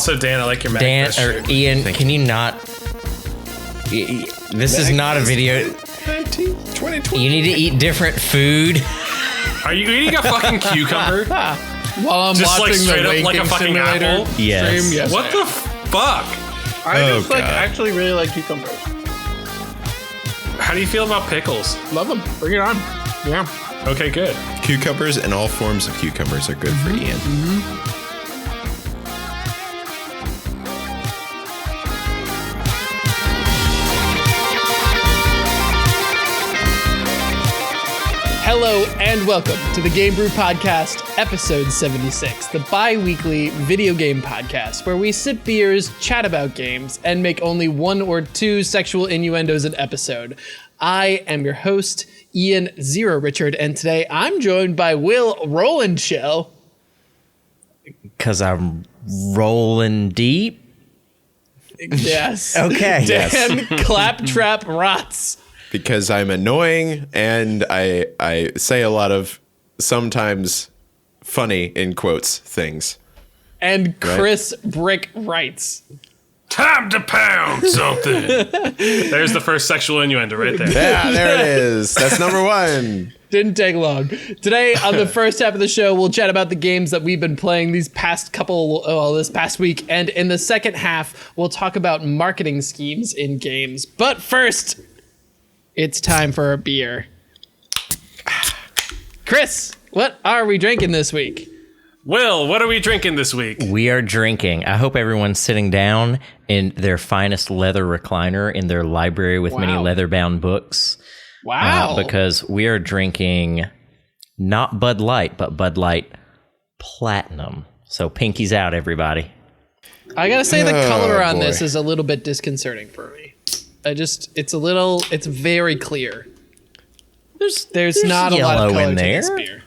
Also, Dan, I like your Dan Magfest or shirt. Ian, can you not? This is not a video. 2020. You need to eat different food. Are you eating a fucking cucumber? While I'm Just, like, watching straight the up like a Wanking fucking Simulator apple? Yes. stream, yes. What the fuck? I just God. actually really like cucumbers. How do you feel about pickles? Love them. Bring it on. Yeah. Okay, good. Cucumbers and all forms of cucumbers are good for Ian. Hello and welcome to the Game Brew Podcast, episode 76, the bi-weekly video game podcast where we sip beers, chat about games, and make only one or two sexual innuendos an episode. I am your host, Ian Zero Richard, and today I'm joined by Will Roland Shell. Because I'm rolling deep. Yes. Okay. Dan Claptrap Rotz. Because I'm annoying and I say a lot of sometimes funny, in quotes, things. And Chris Brick Wrights. Time to pound something. There's the first sexual innuendo right there. Yeah, there it is. That's number one. Didn't take long. Today, on the first half of the show, we'll chat about the games that we've been playing this past week. And in the second half, we'll talk about marketing schemes in games. But first, it's time for a beer. Chris, what are we drinking this week? Will, what are we drinking this week? We are drinking. I hope everyone's sitting down in their finest leather recliner in their library with many Wow. leather-bound books. Wow. Because we are drinking not Bud Light, but Bud Light Platinum. So pinkies out, everybody. I gotta say the color on boy. this is a little bit disconcerting for me. It's very clear. There's not a lot of yellow color in to this there. beer.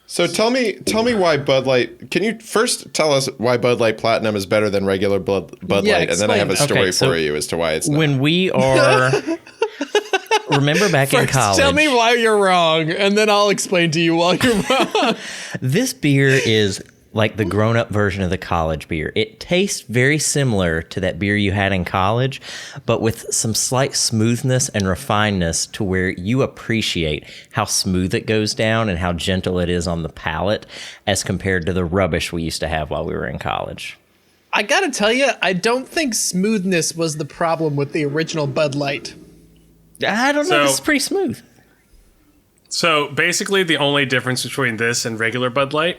So tell me why Bud Light. Can you first tell us why Bud Light Platinum is better than regular Bud Yeah, Light, and then I have a explain. story Okay, so for you as to why it's not. When we are... Remember back in First, college... tell me why you're wrong, and then I'll explain to you why you're wrong. This beer is like the grown-up version of the college beer. It tastes very similar to that beer you had in college, but with some slight smoothness and refinedness to where you appreciate how smooth it goes down and how gentle it is on the palate as compared to the rubbish we used to have while we were in college. I gotta tell you, I don't think smoothness was the problem with the original Bud Light. I don't know. So- This is pretty smooth. So basically, the only difference between this and regular Bud Light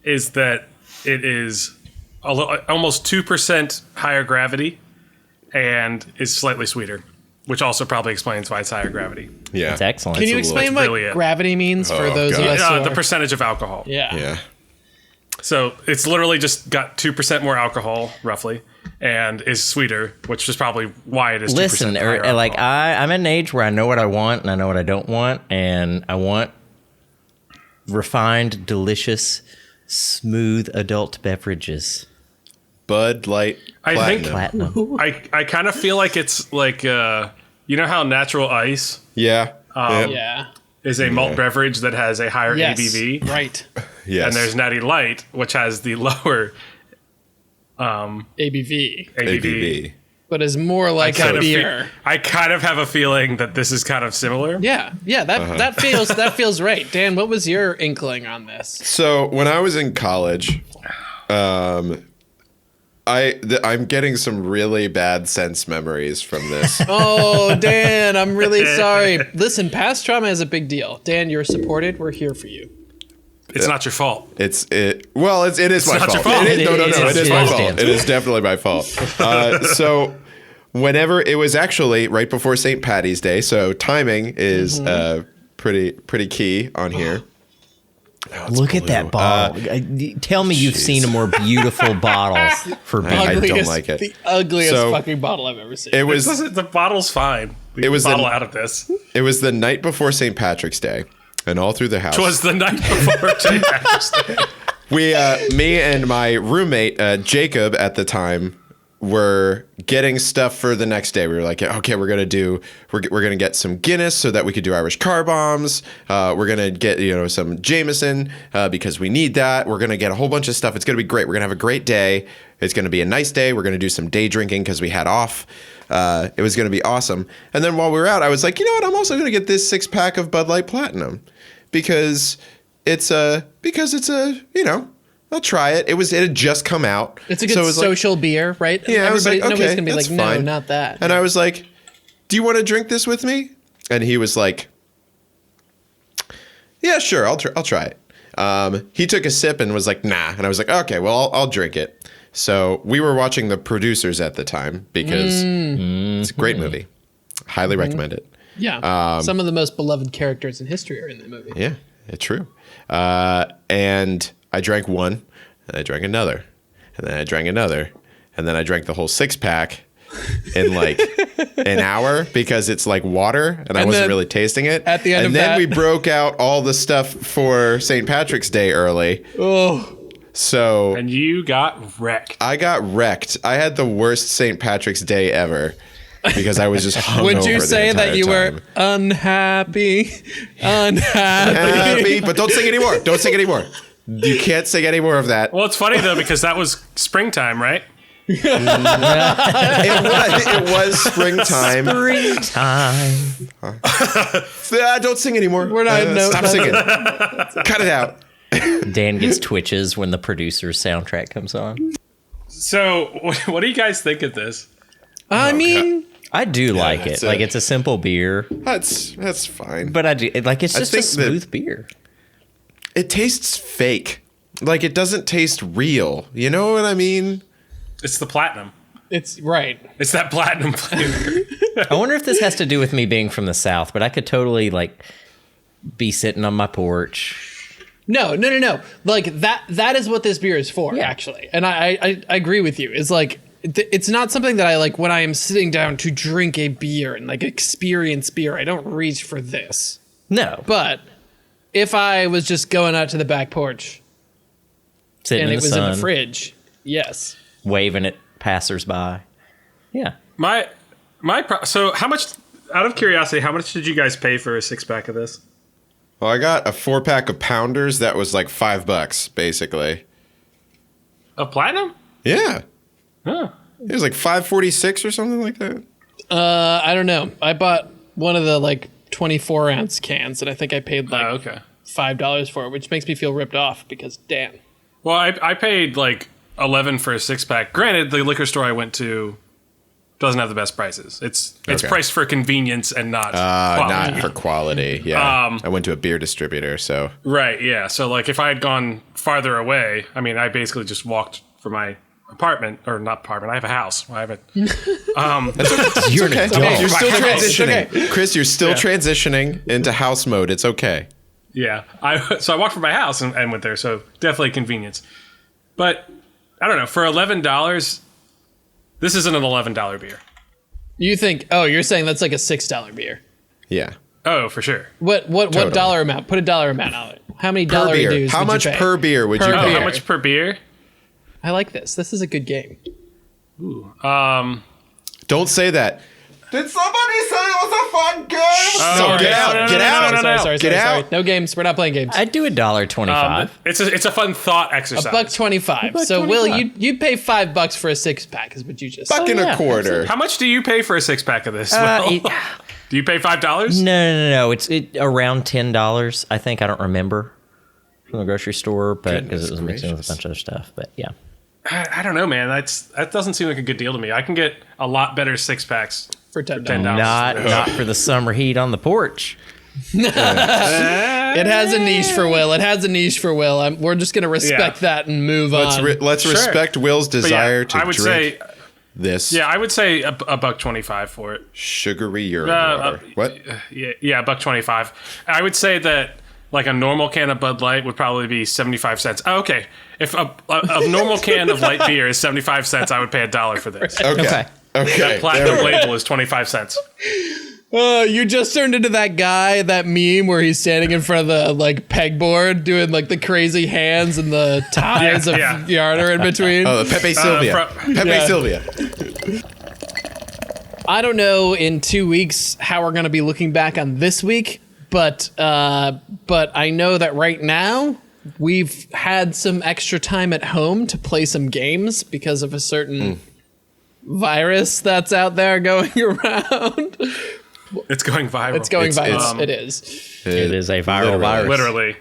is that it is almost 2% higher gravity and is slightly sweeter, which also probably explains why it's higher gravity. yeah, It's excellent. Can you It's a explain little- what really it. gravity means for Oh, those of God. us who The are... percentage of alcohol. Yeah. yeah. So it's literally just got 2% more alcohol, roughly, and is sweeter, which is probably why it is 2% Listen, higher like alcohol. I'm at an age where I know what I want and I know what I don't want, and I want refined, delicious, smooth adult beverages. Bud Light I think- Platinum. Platinum. I kind of feel like it's like, you know how natural ice Yeah. Yep. Yeah. is a malt beverage that has a higher Yes. ABV? Right. Yes. And there's Natty Light, which has the lower ABV. ABV. ABV. But is more like Kind a of beer. I kind of have a feeling that this is kind of similar. Yeah. That feels right. Dan, what was your inkling on this? So when I was in college, I'm getting some really bad sense memories from this. Oh, Dan, I'm really sorry. Listen, past trauma is a big deal. Dan, you're supported. We're here for you. It's not your fault. It is my not your fault. fault. It is, no, It it is is my Dan's fault. fault. It is definitely my fault. So whenever it was actually right before St. Patty's Day, so timing is pretty key on here. Look at that bottle. Tell me you've seen a more beautiful bottle for beer. I don't Ugliest- like it. The ugliest So- fucking bottle I've ever seen. It was The bottle's fine. Leave It was the bottle the- out of this. it was the night before St. Patrick's Day, and all through the house. It was the night before St. Patrick's Day. Me and my roommate Jacob at the time, were getting stuff for the next day. We were like, okay, we're gonna get some Guinness so that we could do Irish car bombs. We're gonna get some Jameson because we need that. We're gonna get a whole bunch of stuff. It's gonna be great. We're gonna have a great day. It's gonna be a nice day. We're gonna do some day drinking because we had off. It was gonna be awesome. And then while we were out, I was like, you know what? I'm also gonna get this 6-pack of Bud Light Platinum because it's a I'll try it. It had just come out. It's a good social beer, right? Yeah, I was like, okay, nobody's gonna be that's like, fine. no, not that. And I was like, do you want to drink this with me? And he was like, yeah, sure, I'll try it. He took a sip and was like, nah. And I was like, okay, well, I'll drink it. So we were watching The Producers at the time because it's a great movie. Highly recommend it. Yeah, some of the most beloved characters in history are in that movie. Yeah, it's true. And I drank one, and I drank another, and then I drank another, and then I drank the whole 6-pack in like an hour because it's like water, and I wasn't really tasting it. At the end and of then that, we broke out all the stuff for St. Patrick's Day early. Oh, So And you got wrecked. I got wrecked. I had the worst St. Patrick's Day ever because I was just hungover. would you say that you were unhappy? Happy, but don't sing anymore. Don't sing anymore. You can't sing any more of that. Well, it's funny though because that was springtime, right? It was springtime. Don't sing anymore. We're not- no, stop no. singing. Cut it out. Dan gets twitches when the Producer's soundtrack comes on. So, what do you guys think of this? I mean, I do like that's it. Like, it's a simple beer, That's fine. but I do like. It's just a think that- smooth beer. It tastes fake. Like it doesn't taste real. You know what I mean? It's the platinum. it's right. It's that platinum flavor. I wonder if this has to do with me being from the South, but I could totally like be sitting on my porch. No. Like that is what this beer is for, Yeah. actually. And I agree with you. It's like it's not something that I like when I am sitting down to drink a beer and like experience beer. I don't reach for this. No, But if I was just going out to the back porch sitting and in it the was sun, in the fridge, yes. waving at passersby. Yeah, So, how much? Out of curiosity, how much did you guys pay for a 6-pack of this? Well, I got a 4-pack of Pounders that was like $5 basically. Of platinum? Yeah. Huh. It was like $5.46 or something like that. I don't know. I bought one of the like 24-ounce cans, and I think I paid like Okay. $5 for it, which makes me feel ripped off because damn. Well, I paid like $11 for a 6-pack. Granted, the liquor store I went to doesn't have the best prices. It's Okay. priced for convenience and not quality. Not for quality. Yeah. I went to a beer distributor, so Right, yeah. So like if I had gone farther away, I mean, I basically just walked from my apartment, or not apartment, I have a house. I have a you're an okay. adult. You're still Right. transitioning. Okay. Chris, you're still transitioning into house mode. It's okay. yeah. So I walked from my house and went there, so definitely convenience. But I don't know, for $11, this isn't an $11 beer. You think? Oh, you're saying that's like a $6 beer? Yeah. Oh, for sure. What Totally. dollar amount? Put a dollar amount on it. How many Per dollar beer. dues? How would much you pay? per beer would you Per Oh, pay? how beer. much per beer? I like this. This is a good game. Don't say that. Did somebody say it was a fun game? Oh, get out. no, Get no, out. no, no, no. Sorry. Get out. No games. We're not playing games. I'd do $1.25. It's a fun thought exercise. $1.25. So Will, you'd pay $5 for a 6-pack, is what you just said. Buck and yeah, a quarter. How much do you pay for a 6-pack of this? Will? Do you pay $5? No. It's around $10. I think. I don't remember from the grocery store, but because it was mixing with a bunch of other stuff. But yeah, I don't know, man. That doesn't seem like a good deal to me. I can get a lot better 6-packs. For $10. $10. not for the summer heat on the porch. It has a niche for Will. It has a niche for Will. We're just gonna respect that and move on. Let's respect Will's But yeah, desire to I would drink say, this I would say $1.25 for it. sugary urine water. What? Yeah, $1.25. I would say that like a normal can of Bud Light would probably be 75 cents. Oh, okay, if a normal can of light beer is 75 cents, I would pay $1 for this. Okay. Okay. Okay. Platinum label is 25 cents. You just turned into that guy, that meme where he's standing in front of the like pegboard doing like the crazy hands and the ties of Yarder in between. Oh, the Pepe Sylvia. Pepe Sylvia. I don't know in 2 weeks how we're going to be looking back on this week, but I know that right now we've had some extra time at home to play some games because of a certain virus that's out there going around. It's going viral. It's going viral. It is. It is a viral virus. Literally.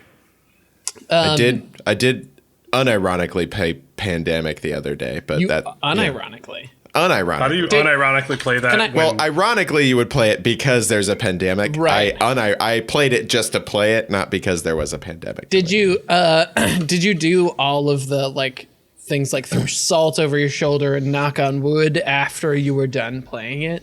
I did unironically play Pandemic the other day, but You that unironically. unironically. How do you unironically play that? Well, ironically, you would play it because there's a pandemic. Right. I played it just to play it, not because there was a pandemic. Did you do all of the like things like throw salt over your shoulder and knock on wood after you were done playing it?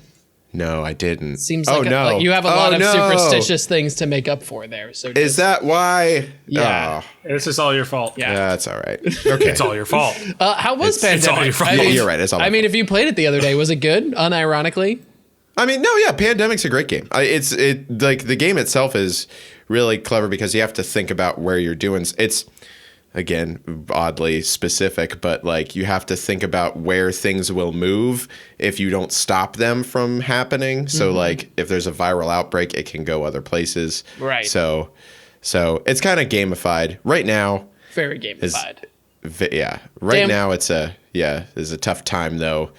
No, I didn't. Seems like, like you have a lot of superstitious things to make up for there. So Is that why? Yeah. It's just all your fault. Yeah. That's all right. Okay. It's all your fault. How was It's all Pandemic? your fault. I mean, You're right. It's all. I mean, if you played it the other day, was it good? Unironically, I mean, no, yeah, Pandemic's a great game. It's like the game itself is really clever because you have to think about where you're doing. It's again oddly specific, but like you have to think about where things will move if you don't stop them from happening. So like if there's a viral outbreak, it can go other places. Right. So it's kind of gamified right now. very gamified. Right Damn. now it's a tough time though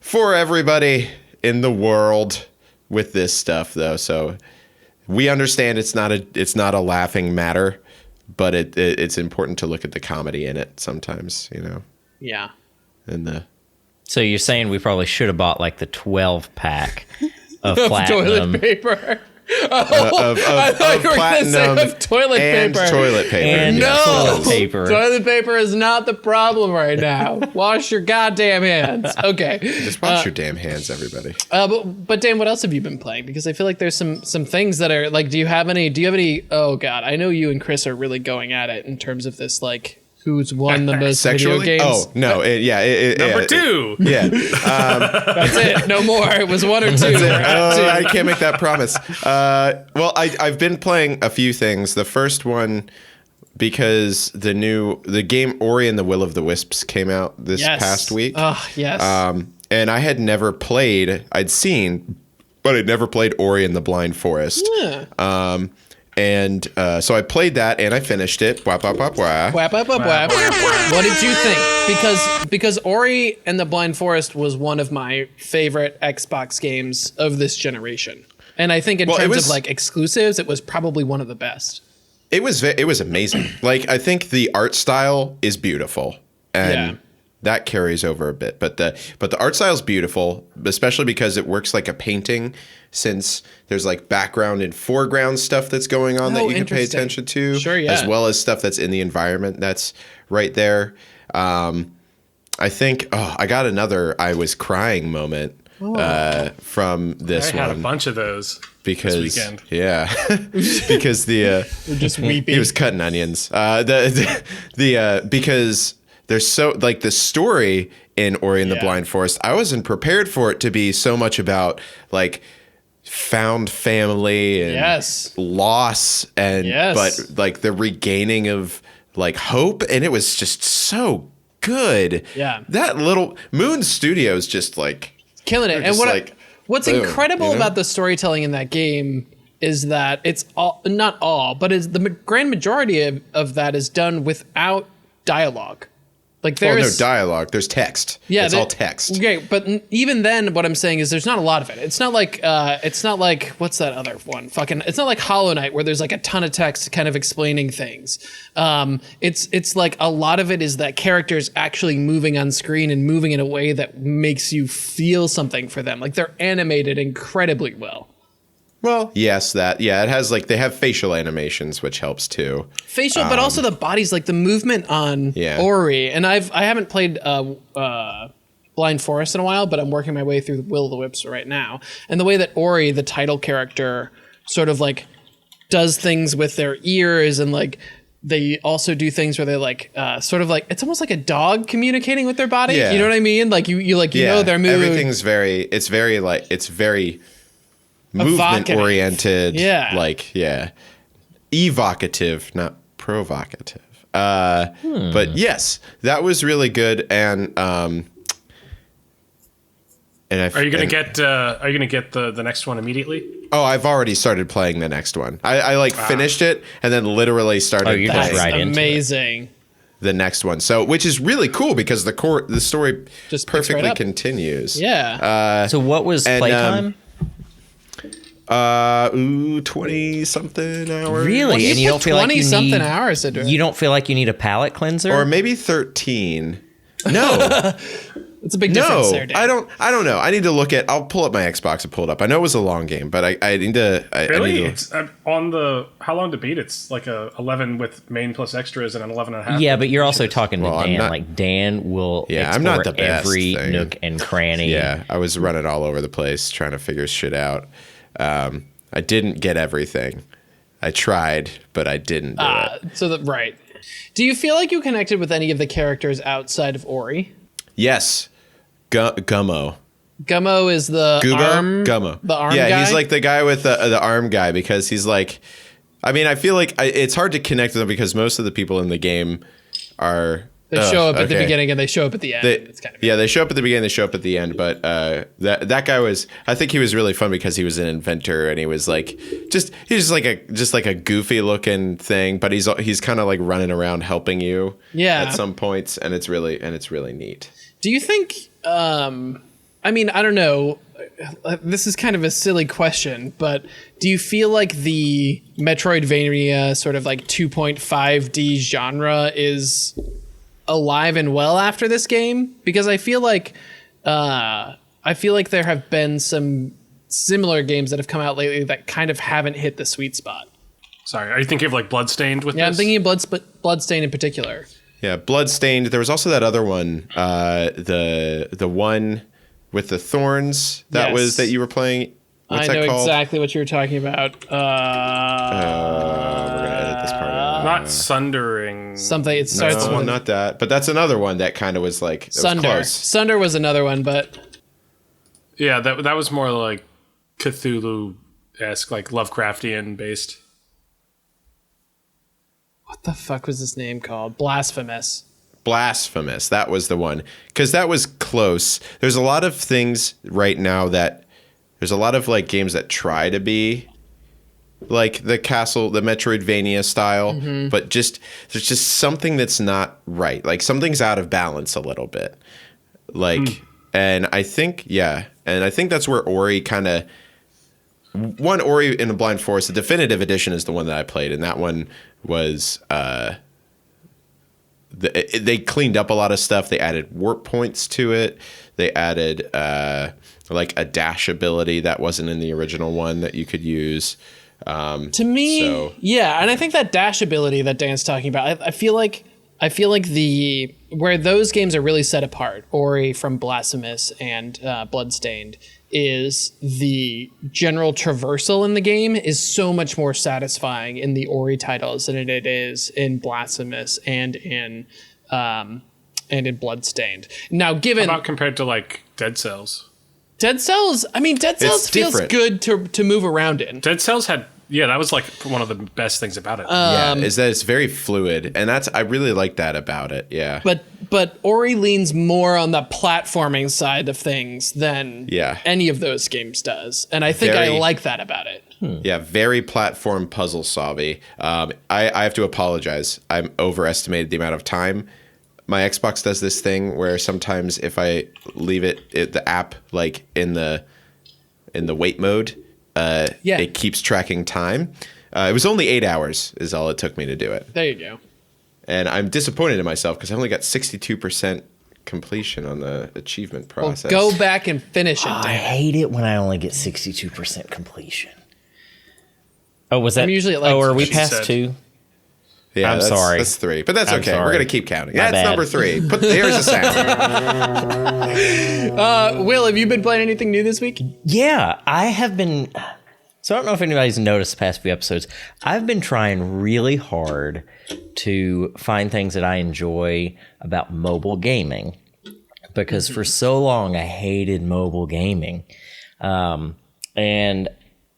for everybody in the world with this stuff though. So we understand it's not a laughing matter, but it's important to look at the comedy in it sometimes, you know. Yeah. And the So you're saying we probably should have bought like the 12 pack of Of platinum. toilet paper. of I thought you were gonna say platinum of toilet and paper. toilet paper. And yes. No, toilet paper. Toilet paper is not the problem right now. Wash your goddamn hands. Okay. Just wash your damn hands, everybody. But Dan, what else have you been playing? Because I feel like there's some things that are like, do you have any? Oh God, I know you and Chris are really going at it in terms of this, like who's won the most Sexually? video games. Oh no! Number two. Yeah. That's it. No more. It was one or two. We're at two. I can't make that promise. Well, I've been playing a few things. The first one, because the game Ori and the Will of the Wisps came out this past week. Oh yes. And I had never played. I'd seen, but I'd never played Ori and the Blind Forest. Yeah. And so I played that and I finished it. Wah, wah, wah, wah. Whap, whap, whap, whap. What did you think? Because Ori and the Blind Forest was one of my favorite Xbox games of this generation, and I think in terms of like exclusives, it was probably one of the best. It was amazing. Like I think the art style is beautiful, and that carries over a bit. But the art style is beautiful, especially because it works like a painting. Since there's like background and foreground stuff that's going on that you can pay attention to, Sure, yeah. as well as stuff that's in the environment that's right there. I think I got another I was crying moment from this I had one a bunch of those because this weekend. because the We're just weeping. he was cutting onions. Because there's so like the story in Ori and the Blind Forest, I wasn't prepared for it to be so much about like found family and loss and but like the regaining of like hope, and it was just so good. Yeah. That little Moon Studios just like killing it. And what's boom, incredible you know? about the storytelling in that game is that it's not all, but is the grand majority of that is done without dialogue. Like there's no dialogue. There's text. Yeah, it's all text. Okay, but even then, what I'm saying is there's not a lot of it. It's not like what's that other one? It's not like Hollow Knight where there's like a ton of text kind of explaining things. It's like a lot of it is that characters actually moving on screen and moving in a way that makes you feel something for them. Like they're animated incredibly well. Well, yes, it has like they have facial animations, which helps too. Facial, but also the bodies, like the movement on Ori. And I haven't played Blind Forest in a while, but I'm working my way through the Will of the Wisps right now. And the way that Ori, the title character, sort of like does things with their ears, and like they also do things where they like sort of like it's almost like a dog communicating with their body. Yeah. You know what I mean? Like you know their mood. Everything's very movement oriented. Yeah. Like, yeah. Evocative, not provocative. But yes, that was really good. And Are you gonna get the next one immediately? Oh, I've already started playing the next one. I finished it and then literally started you're just playing right into it. Amazing. the next one. So, which is really cool because the story Just picks perfectly right up. continues. Yeah. So what was and, playtime? 20 something hours. Really? And you don't feel like you 20-something need hours into it. you don't feel like you need a palate cleanser? Or maybe 13. No. It's a big difference No, there, Dan. I don't know. I need to look at. I'll pull up my Xbox and pull it up. I know it was a long game, but I need to. Really? I need It's on the how long to beat? It's like a 11 with main plus extras and an 11 and a half. yeah, but you're also talking to Well, I'm Dan. not- Like Dan will Yeah, I'm explore not the best every thing. nook and cranny. Yeah, I was running all over the place trying to figure shit out. I didn't get everything. I tried, but I didn't do it. Right. Do you feel like you connected with any of the characters outside of Ori? Yes, Gummo. Gummo is the Gubo? arm. Gummo. The arm Yeah, guy? he's like the guy with the arm guy because he's like. I mean, I feel like it's hard to connect with them because most of the people in the game are. They show up at the okay. beginning and they show up at the end. It's kind of Yeah, they show up at the beginning, they show up at the end. But that guy was, I think he was really fun because he was an inventor and he was like, he's like a goofy looking thing, but he's kind of like running around helping you. Yeah. At some points, and it's really neat. Do you think? I mean, I don't know. This is kind of a silly question, but do you feel like the Metroidvania sort of like 2.5D genre is alive and well after this game? Because I feel like there have been some similar games that have come out lately that kind of haven't hit the sweet spot. Sorry, are you thinking of like Bloodstained with Yeah, I'm this? thinking of Bloodstained in particular. Yeah, Bloodstained. There was also that other one, the one with the thorns Yes. that you were playing. What's I know that called? exactly what you were talking about. We're gonna edit this part out. Not Sundering. Something. It starts No, with not that. But that's another one that kind of was like it was Sunder. close. Sunder was another one, but Yeah, that was more like Cthulhu-esque, like Lovecraftian based. what the fuck was this name called? Blasphemous. Blasphemous. That was the one. Because that was close. There's a lot of things right now there's a lot of like games that try to be like the Metroidvania style, but there's just something that's not right. Like something's out of balance a little bit. Like, and I think that's where Ori kind of. Ori in the Blind Forest, the definitive edition is the one that I played, and that one was they cleaned up a lot of stuff. They added warp points to it. They added like a dash ability that wasn't in the original one that you could use. To me, yeah, and I think that dash ability that Dan's talking about, I feel like where those games are really set apart, Ori from Blasphemous and Bloodstained, is the general traversal in the game is so much more satisfying in the Ori titles than it is in Blasphemous and in Bloodstained. Now, given How about compared to like Dead Cells? Dead Cells, I mean, Dead Cells feels different. good to move around in. Dead Cells that was like one of the best things about it. Is that it's very fluid, and I really like that about it. Yeah, But Ori leans more on the platforming side of things than any of those games does. And I think I like that about it. Yeah, very platform puzzle solvy. I have to apologize. I'm overestimated the amount of time. My Xbox does this thing where sometimes if I leave the app like in the wait mode, it keeps tracking time. It was only 8 hours is all it took me to do it. There you go. And I'm disappointed in myself because I only got 62% completion on the achievement process. Go back and finish it, I Dan. hate it when I only get 62% completion. Oh, was that? I'm usually at, like, are we she past said. 2? Yeah, I'm that's, sorry. That's 3, but that's I'm okay. sorry. We're gonna keep counting. My That's bad. number 3. Here's a sound. Will, have you been playing anything new this week? Yeah, I have been. So I don't know if anybody's noticed the past few episodes. I've been trying really hard to find things that I enjoy about mobile gaming because for so long I hated mobile gaming. And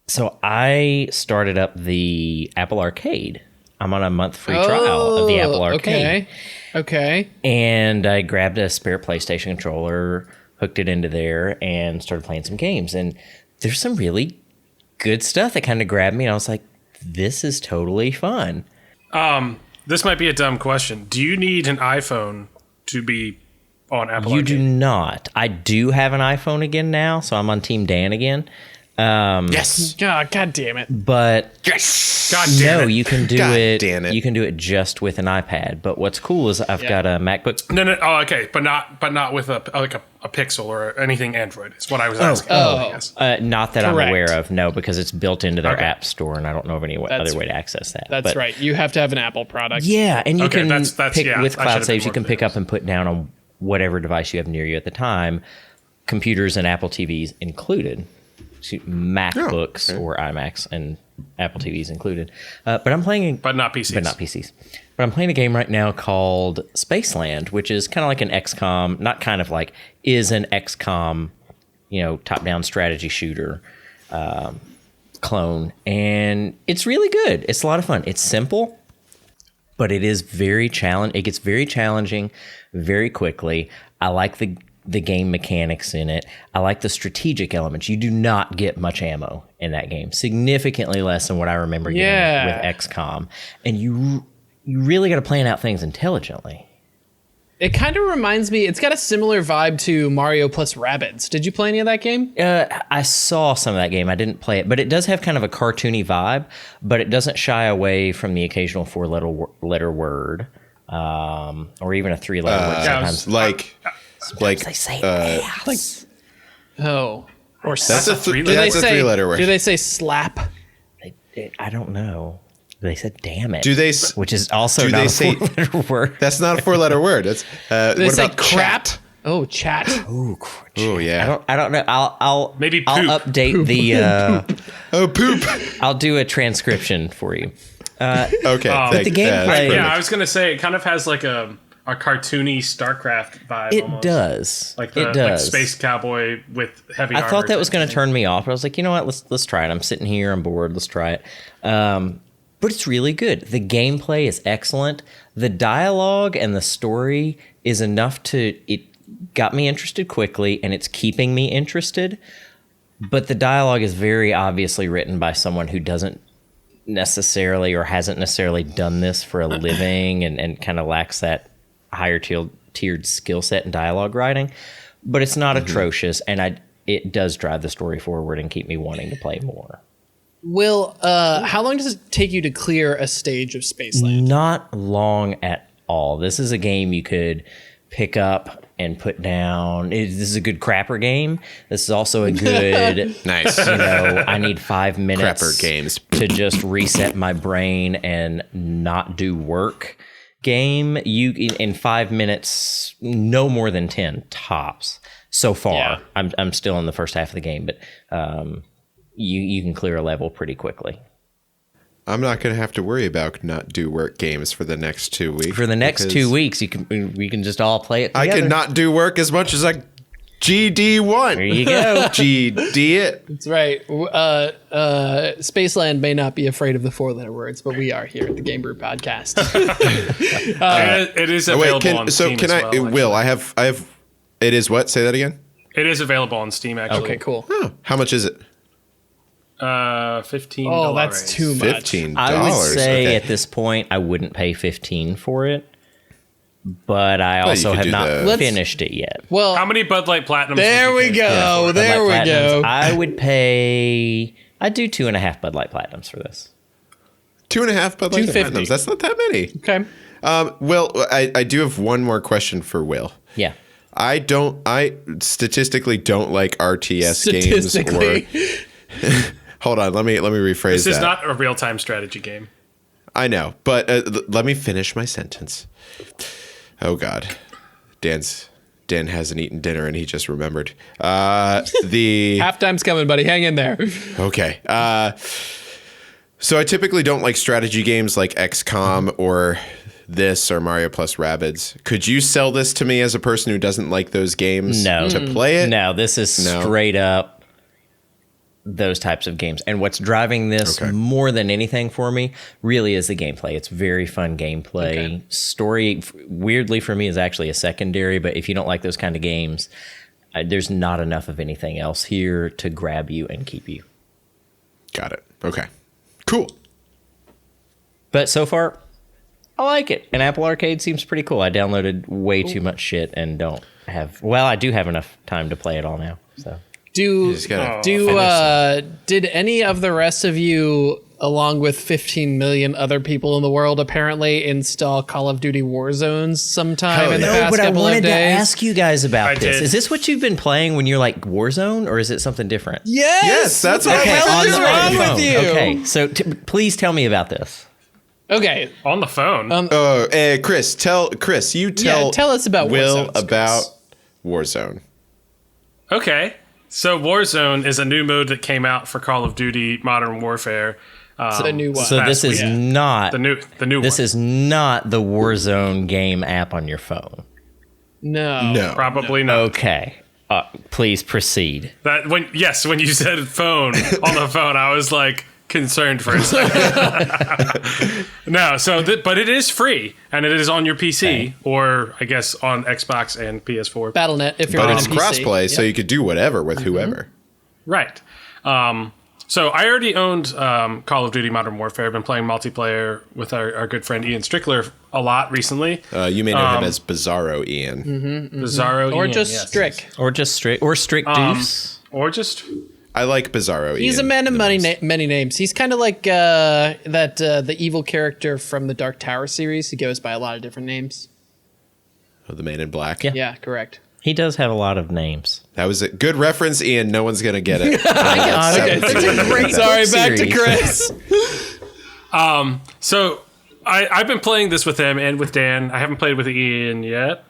So I started up the Apple Arcade. I'm on a month free trial of the Apple Arcade. Okay. And I grabbed a spare PlayStation controller, hooked it into there, and started playing some games. And there's some really good stuff that kind of grabbed me. And I was like, this is totally fun. This might be a dumb question. Do you need an iPhone to be on Apple You Arcade? do not. I do have an iPhone again now, so I'm on Team Dan again. Yes. God damn it. But Yes. God damn no, it. you can do God it. damn it. You can do it just with an iPad. But what's cool is I've got a MacBook. No. Oh, okay, but not with a Pixel or anything Android. It's what I was asking. I guess. Not that Correct. I'm aware of, no, because it's built into their Okay. app store, and I don't know of any other way to access that. That's But right. You have to have an Apple product. Yeah, and you Okay, can that's pick yeah, with I should've Cloud been Saves. You more can pick clear. up and put down on whatever device you have near you at the time, computers and Apple TVs included. MacBooks or iMacs and Apple TVs included. But I'm playing, But not PCs. but not PCs. But I'm playing a game right now called Spaceland, which is kind of like an XCOM, not kind of like, is an XCOM, top-down strategy shooter clone. And it's really good. It's a lot of fun. It's simple, but it is very challenging. It gets very challenging very quickly. I like the game mechanics in it. I like the strategic elements. You do not get much ammo in that game. Significantly less than what I remember getting with XCOM. And you really got to plan out things intelligently. It kind of reminds me, it's got a similar vibe to Mario plus Rabbids. Did you play any of that game? I saw some of that game. I didn't play it, but it does have kind of a cartoony vibe, but it doesn't shy away from the occasional four-letter word, or even a three-letter word sometimes. Like They say ass. Oh. Or that's a three-letter- that's a three-letter word. Do they say slap? I don't know. They said damn it. Do they? Which is also do not they a say- four-letter word. That's not a four-letter word. That's They what say about crap? chat? Oh, chat. Ooh, Oh yeah. I don't know. I'll Maybe I'll poop. update the. Oh poop. I'll do a transcription for you. Okay. the gameplay- Yeah, I was gonna say it kind of has like a cartoony StarCraft vibe. It almost. Does. Like It does. Like Space Cowboy with heavy. I armor thought that was type going to thing. turn me off, but I was like, you know what? Let's try it. I'm sitting here. I'm bored. Let's try it. But it's really good. The gameplay is excellent. The dialogue and the story is enough to it got me interested quickly, and it's keeping me interested. But the dialogue is very obviously written by someone who doesn't necessarily or hasn't necessarily done this for a living, and kind of lacks that higher tiered skill set in dialogue writing. But it's not atrocious, and it does drive the story forward and keep me wanting to play more. Will, how long does it take you to clear a stage of Spaceland? Not long at all. This is a game you could pick up and put down. This is a good crapper game. This is also a good, Nice. I need 5 minutes Crapper games. to just reset my brain and not do work game. You in 5 minutes, no more than 10 tops so far. Yeah. I'm still in the first half of the game, but you can clear a level pretty quickly. I'm not going to have to worry about not do work games for the next 2 weeks. For the next because 2 weeks, we can just all play it I together. can not do work as much as I GD1. There you go. GD it. That's right. Spaceland may not be afraid of the four-letter words, but we are here at the Game Brew Podcast. It is Oh, available on wait, Steam. can as I? well, Will actually. I have? It is what? Say that again. It is available on Steam. Actually. Okay, cool. Oh, how much is it? $15. Oh, that's too much. $15. I would say okay. at this point I wouldn't pay 15 for it, but I you also could have do not the- finished it yet. Well, How many Bud Light Platinums? there would you we pay? go. There Bud we Light go. Platinums, I would pay. I'd do 2.5 Bud Light Platinums for this. 2.5 Bud Light 250. Platinums. That's not that many. Okay. Will, I do have one more question for Will. Yeah. I statistically don't like RTS games Statistically. or hold on, let me rephrase This that. is not a real-time strategy game. I know, but let me finish my sentence. Oh God, Dan hasn't eaten dinner and he just remembered. The Halftime's coming, buddy. Hang in there. okay. So I typically don't like strategy games like XCOM or this or Mario plus Rabbids. Could you sell this to me as a person who doesn't like those games? No. To play it? No, this is No. straight up those types of games. And what's driving this Okay. more than anything for me really is the gameplay. It's very fun gameplay. Story, weirdly for me, is actually a secondary, but if you don't like those kind of games, there's not enough of anything else here to grab you and keep you. Got it. Okay. Cool. But so far, I like it. And Apple Arcade seems pretty cool. I downloaded way too much shit and don't have... Well, I do have enough time to play it all now, so... just gotta Did any of the rest of you, along with 15 million other people in the world, apparently install Call of Duty Warzones sometime in the past but I couple wanted of to days? ask you guys about I this. did. Is this what you've been playing when you're like Warzone, or is it something different? Yes, that's what what the I hell was is doing. wrong phone. with you? Okay, so please tell me about this. Okay, On the phone. Chris, you tell tell us about Will Warzones, Chris. about Warzone. Okay. So Warzone is a new mode that came out for Call of Duty Modern Warfare. the new one. So this is yeah. not The new this one. is not the Warzone game app on your phone. no. Probably not. Okay, please proceed. That when you said phone on the phone, I was like concerned for a second. No, but it is free and it is on your PC or I guess on Xbox and PS4. Battle.net if you're But on it's a PC. crossplay, so Yep. you could do whatever with whoever. Right. So I already owned Call of Duty Modern Warfare. I've been playing multiplayer with our good friend Ian Strickler a lot recently. You may know him as Bizarro Ian. Bizarro Or Ian, just yes. Strick. Or just strict Deuce. Or just I like Bizarro He's Ian. a man of the many most. many names. He's kind of like the evil character from the Dark Tower series. He goes by a lot of different names. Oh, the Man in Black. Yeah. Yeah, correct. He does have a lot of names. That was a good reference, Ian. No one's going to get it. It's a great Sorry, book back to series. Chris. so I've been playing this with him and with Dan. I haven't played with Ian yet.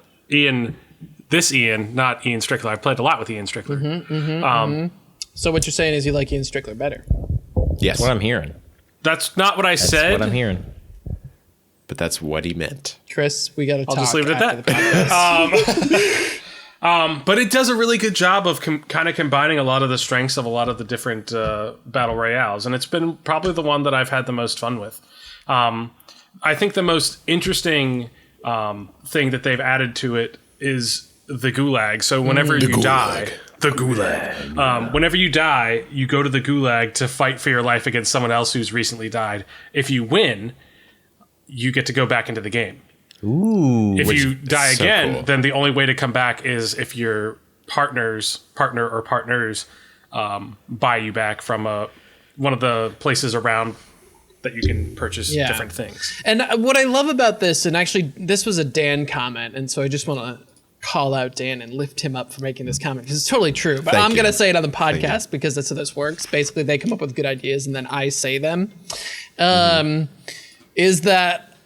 This Ian, not Ian Strickler. I've played a lot with Ian Strickler. So what you're saying is you like Ian Strickler better. Yes, What I'm hearing. That's not what I That's said. what I'm hearing. but that's what he meant. Chris, we got to talk. just leave it at after that. the podcast. But it does a really good job of kind of combining a lot of the strengths of a lot of the different battle royales, and it's been probably the one that I've had the most fun with. I think the most interesting thing that they've added to it is the gulag. So whenever you die, the gulag. Whenever you die, you go to the gulag to fight for your life against someone else who's recently died. If you win, you get to go back into the game. Ooh. If you die so again, cool. then the only way to come back is if your partner or partners buy you back from one of the places around that you can purchase Yeah. different things. And what I love about this, and actually this was a Dan comment, and so I just want to call out Dan and lift him up for making this comment because it's totally true. But Thank I'm you. going to say it on the podcast because that's how this works. Basically, they come up with good ideas and then I say them. Is that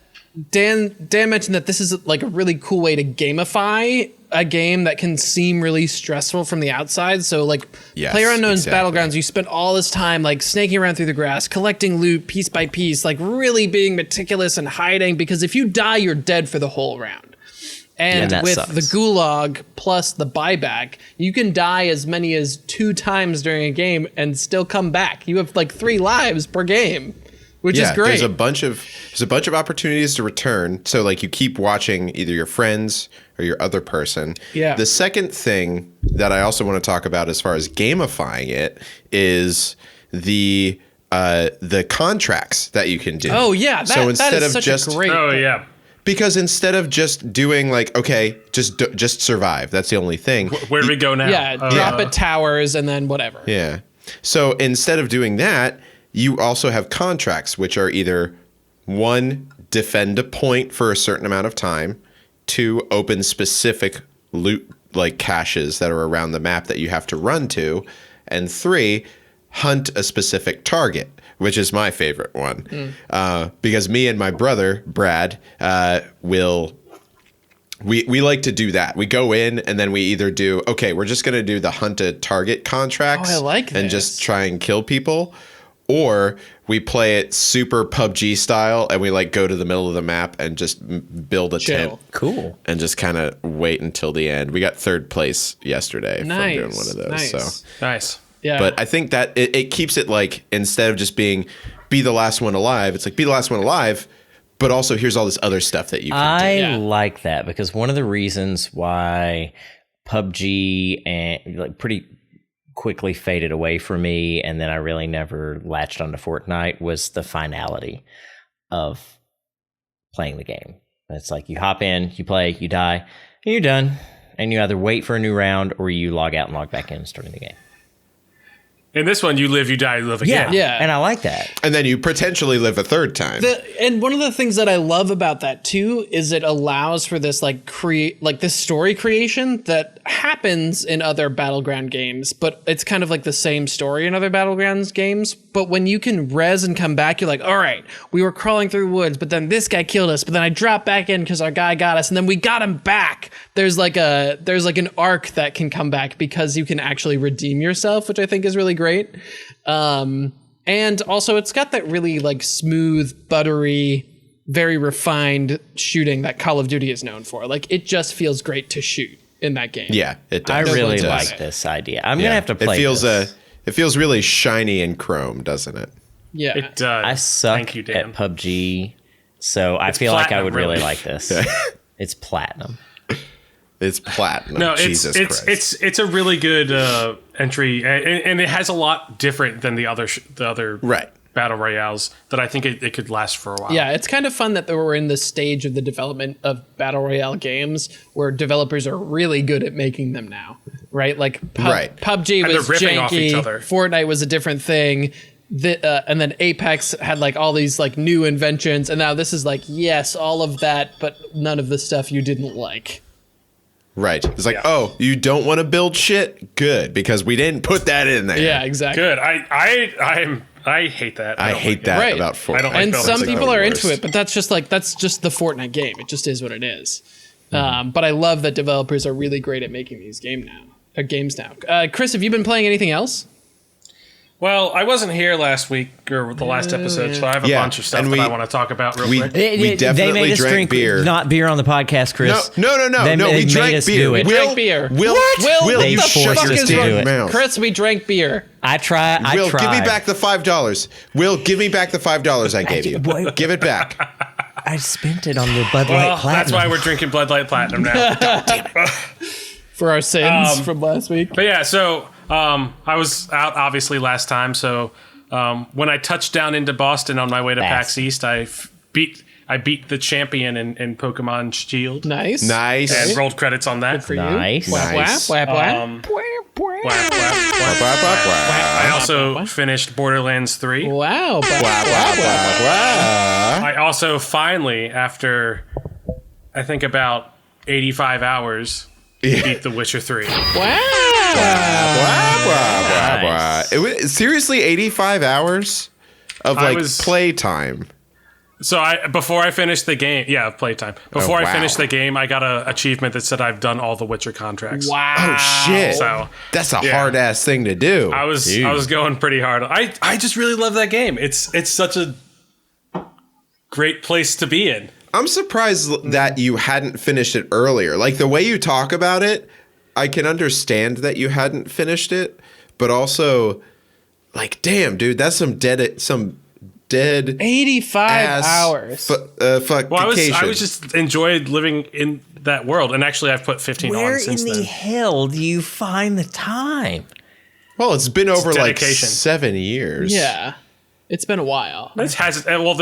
Dan mentioned that this is like a really cool way to gamify a game that can seem really stressful from the outside. So like Yes, PlayerUnknown's exactly. Battlegrounds, you spend all this time like snaking around through the grass, collecting loot piece by piece, like really being meticulous and hiding because if you die, you're dead for the whole round. And that with sucks. the gulag plus the buyback, you can die as many as 2 times during a game and still come back. You have like 3 lives per game, which is great. There's a bunch of opportunities to return. So like you keep watching either your friends or your other person. Yeah. The second thing that I also want to talk about as far as gamifying it is the contracts that you can do. Oh yeah, that, so that instead is of such just a great. Oh yeah. because instead of just doing like okay, just survive. That's the only thing. Where do we go now? Yeah, drop at towers and then whatever. Yeah. So instead of doing that, you also have contracts, which are either 1, defend a point for a certain amount of time, 2, open specific loot like caches that are around the map that you have to run to, and 3, hunt a specific target, which is my favorite one. Because me and my brother, Brad, we like to do that. We go in and then we either do, okay, we're just going to do the hunt a target contracts Oh, I like and this. just try and kill people. Or we play it super PUBG style and we like go to the middle of the map and just build a Chill. tent Cool. and just kind of wait until the end. We got 3rd place yesterday from doing one of those. Nice. So Nice. Yeah. But I think that it keeps it like, instead of just being be the last one alive, it's like be the last one alive, but also here's all this other stuff that you can do. I Yeah. like that because one of the reasons why PUBG and like pretty quickly faded away from me, and then I really never latched onto Fortnite, was the finality of playing the game. It's like you hop in, you play, you die, and you're done. And you either wait for a new round or you log out and log back in and start the game. In this one, you live, you die, you live again. Yeah. And I like that. And then you potentially live a third time. And one of the things that I love about that too is it allows for this this story creation that happens in other Battleground games, but it's kind of like the same story in other Battlegrounds games. But when you can res and come back, you're like, all right, we were crawling through woods, but then this guy killed us, but then I dropped back in because our guy got us, and then we got him back. There's like an arc that can come back because you can actually redeem yourself, which I think is really great. And also it's got that really like smooth, buttery, very refined shooting that Call of Duty is known for. Like it just feels great to shoot in that game. Yeah, it I does. really It does. like this idea. I'm going to have to play It feels this. it feels really shiny and chrome, doesn't it? Yeah. It does. I suck Thank you, Dan. at PUBG, so I feel like I platinum, would really really. like this. It's platinum. It's platinum. No, Jesus Christ. it's a really good entry, and it has a lot different than the other Right. battle royales that I think it could last for a while. Yeah, it's kind of fun that we're in this stage of the development of Battle Royale games where developers are really good at making them now, right? Like Right. PUBG And was they're riffing off each janky, other. Fortnite was a different thing, and then Apex had like all these like new inventions, and now this is like, yes, all of that, but none of the stuff you didn't like. Right. It's like, oh, you don't want to build shit? Good, because we didn't put that in there. Yeah, exactly. Good. I hate that. I don't hate like that Right. about Fortnite. I don't like And building some It's like people the are into worst. it, but that's just the Fortnite game. It just is what it is. Mm-hmm. But I love that developers are really great at making these games now. Chris, have you been playing anything else? Well, I wasn't here last week or the last episode, so I have a Yeah, bunch of stuff and that I we- want to talk about real we- quick. We definitely made us drank drink beer. not beer on the podcast, Chris. No. They We made drank us beer. do it. We drank beer. Will, Will, Will, what you the shut fuck your is damn wrong? mouth. Chris, we drank beer. I tried. Will, give me back the $5. Will, give me back the $5 I gave you. What? Give it back. I spent it on the Bud Light Well, Platinum. that's why we're drinking Blood Light Platinum now. For our sins from last week. But yeah, so I was out obviously last time. So when I touched down into Boston on my way to PAX East, I beat the champion in Pokemon Shield. Nice. Nice. And rolled credits on that. For you. Nice. Whap, Nice. whap, whap, Um, whap. Whack, whack, whack. Wah, wah, wah. I also finished Borderlands 3. Wow. Wah, wah, wah, wah. I also finally, after I think about 85 hours, beat The Witcher 3. Wah, wah, wah, wah. Nice. It was, seriously, 85 hours of I like was- playtime. So before I finished the game, playtime. Before Oh, I wow. finished the game, I got an achievement that said I've done all the Witcher contracts. Wow. Oh shit. So That's a yeah. hard ass thing to do. I was going pretty hard. I just really love that game. It's such a great place to be in. I'm surprised that you hadn't finished it earlier. Like the way you talk about it, I can understand that you hadn't finished it, but also like damn, dude, that's some dead 85 ass hours. fuck Well, I vacation. was just enjoyed living in that world, and actually, I've put 15 Where on since in the then. hell do you find the time? Well, it's been over like dedication. 7 years. Yeah. It's been a while. This has well,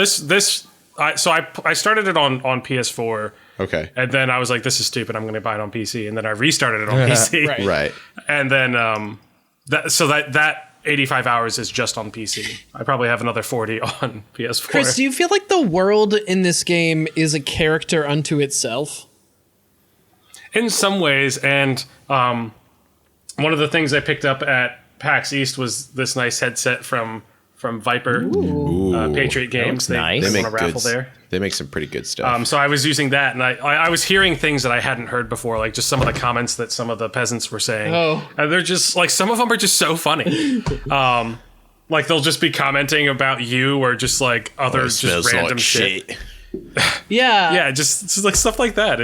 I started it on PS4, Okay. and then I was like, this is stupid. I'm going to buy it on PC, and then I restarted it on PC, Right. Right. and then that 85 hours is just on PC. I probably have another 40 on PS4. Chris, do you feel like the world in this game is a character unto itself? In some ways, and one of the things I picked up at PAX East was this nice headset from Viper, Patriot Games. They nice. They won make a raffle good, there. They make some pretty good stuff. So I was using that, and I was hearing things that I hadn't heard before, like just some of the comments that some of the peasants were saying. Oh. And they're just like, some of them are just so funny. Like they'll just be commenting about you or just like other just random shit. Yeah. Yeah, just like stuff like that.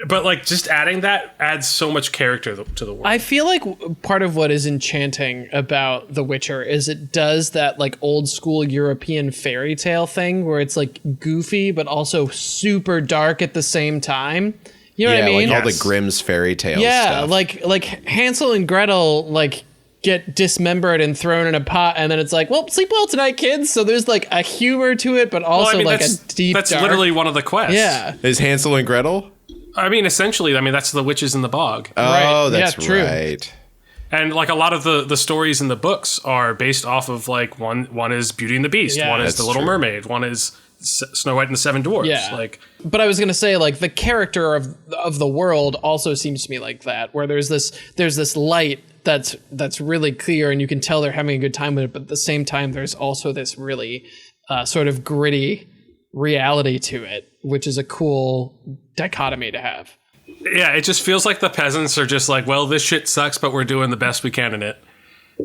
But like just adding that adds so much character to the world. I feel like part of what is enchanting about The Witcher is it does that like old school European fairy tale thing where it's like goofy but also super dark at the same time. You know what I mean? Like all the Grimm's fairy tales. Yeah, stuff. like Hansel and Gretel like get dismembered and thrown in a pot, and then it's like, well, sleep well tonight, kids. So there's like a humor to it, but also like a deep. That's dark. literally one of the quests. Yeah. Is Hansel and Gretel? I mean, essentially, that's the witches in the bog. Oh, Right. that's Yeah, true. right. And like a lot of the stories in the books are based off of like one is Beauty and the Beast, Yeah. one is That's The Little true. Mermaid, one is Snow White and the Seven Dwarfs. Yeah. Like, But I was gonna say, like, the character of the world also seems to me like that, where there's this light that's really clear, and you can tell they're having a good time with it. But at the same time, there's also this really sort of gritty reality to it, which is a cool dichotomy to have. yeah, it just feels like the peasants are just like, well, this shit sucks, but we're doing the best we can in it.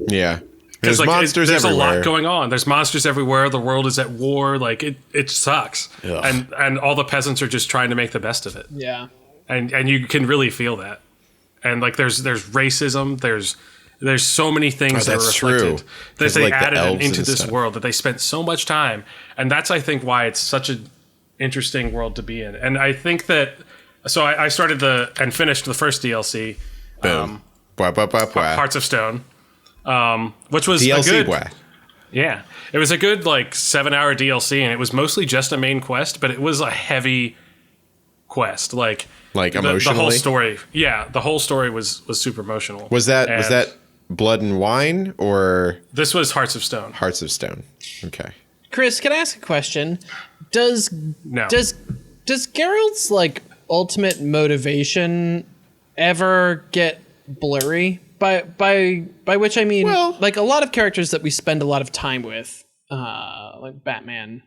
Yeah. There's Like, monsters there's everywhere. a lot going on. There's monsters everywhere. The world is at war. Like it sucks, Ugh. and all the peasants are just trying to make the best of it. Yeah. And you can really feel that. And like there's racism. There's so many things that are that's reflected true. that 'Cause, they like, the added elves into and this stuff. world, that they spent so much time, and that's I think why it's such an interesting world to be in. And I think that I started and finished the first DLC, Boom. Blah, blah, blah, blah. Hearts of Stone, which was DLC, a good. blah. Yeah, it was a good like 7-hour DLC, and it was mostly just a main quest, but it was a heavy quest. Like the whole emotionally? story. Yeah, the whole story was super emotional. Was that And Blood and Wine or This was Hearts of Stone. Hearts of Stone? Okay. Chris, can I ask a question? Does No. does Geralt's like ultimate motivation ever get blurry? By which I mean, Well- like a lot of characters that we spend a lot of time with, like Batman,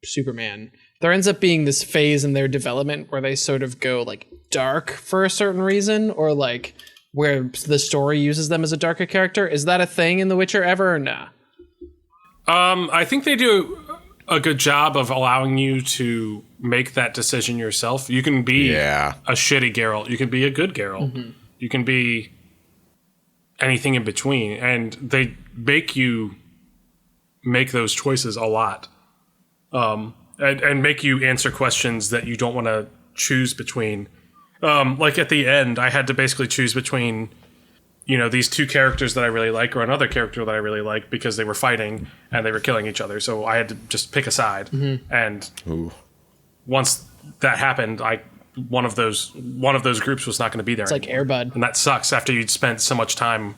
Superman, there ends up being this phase in their development where they sort of go like dark for a certain reason, or like where the story uses them as a darker character. Is that a thing in The Witcher ever, or nah? I think they do a good job of allowing you to make that decision yourself. You can be Yeah. a shitty Geralt. You can be a good Geralt. You can be anything in between, and they make you make those choices a lot, and make you answer questions that you don't want to choose between. Like at the end, I had to basically choose between, these two characters that I really like or another character that I really like because they were fighting and they were killing each other. So I had to just pick a side. And once that happened, one of those groups was not going to be there. It's like Air Bud. And that sucks after you'd spent so much time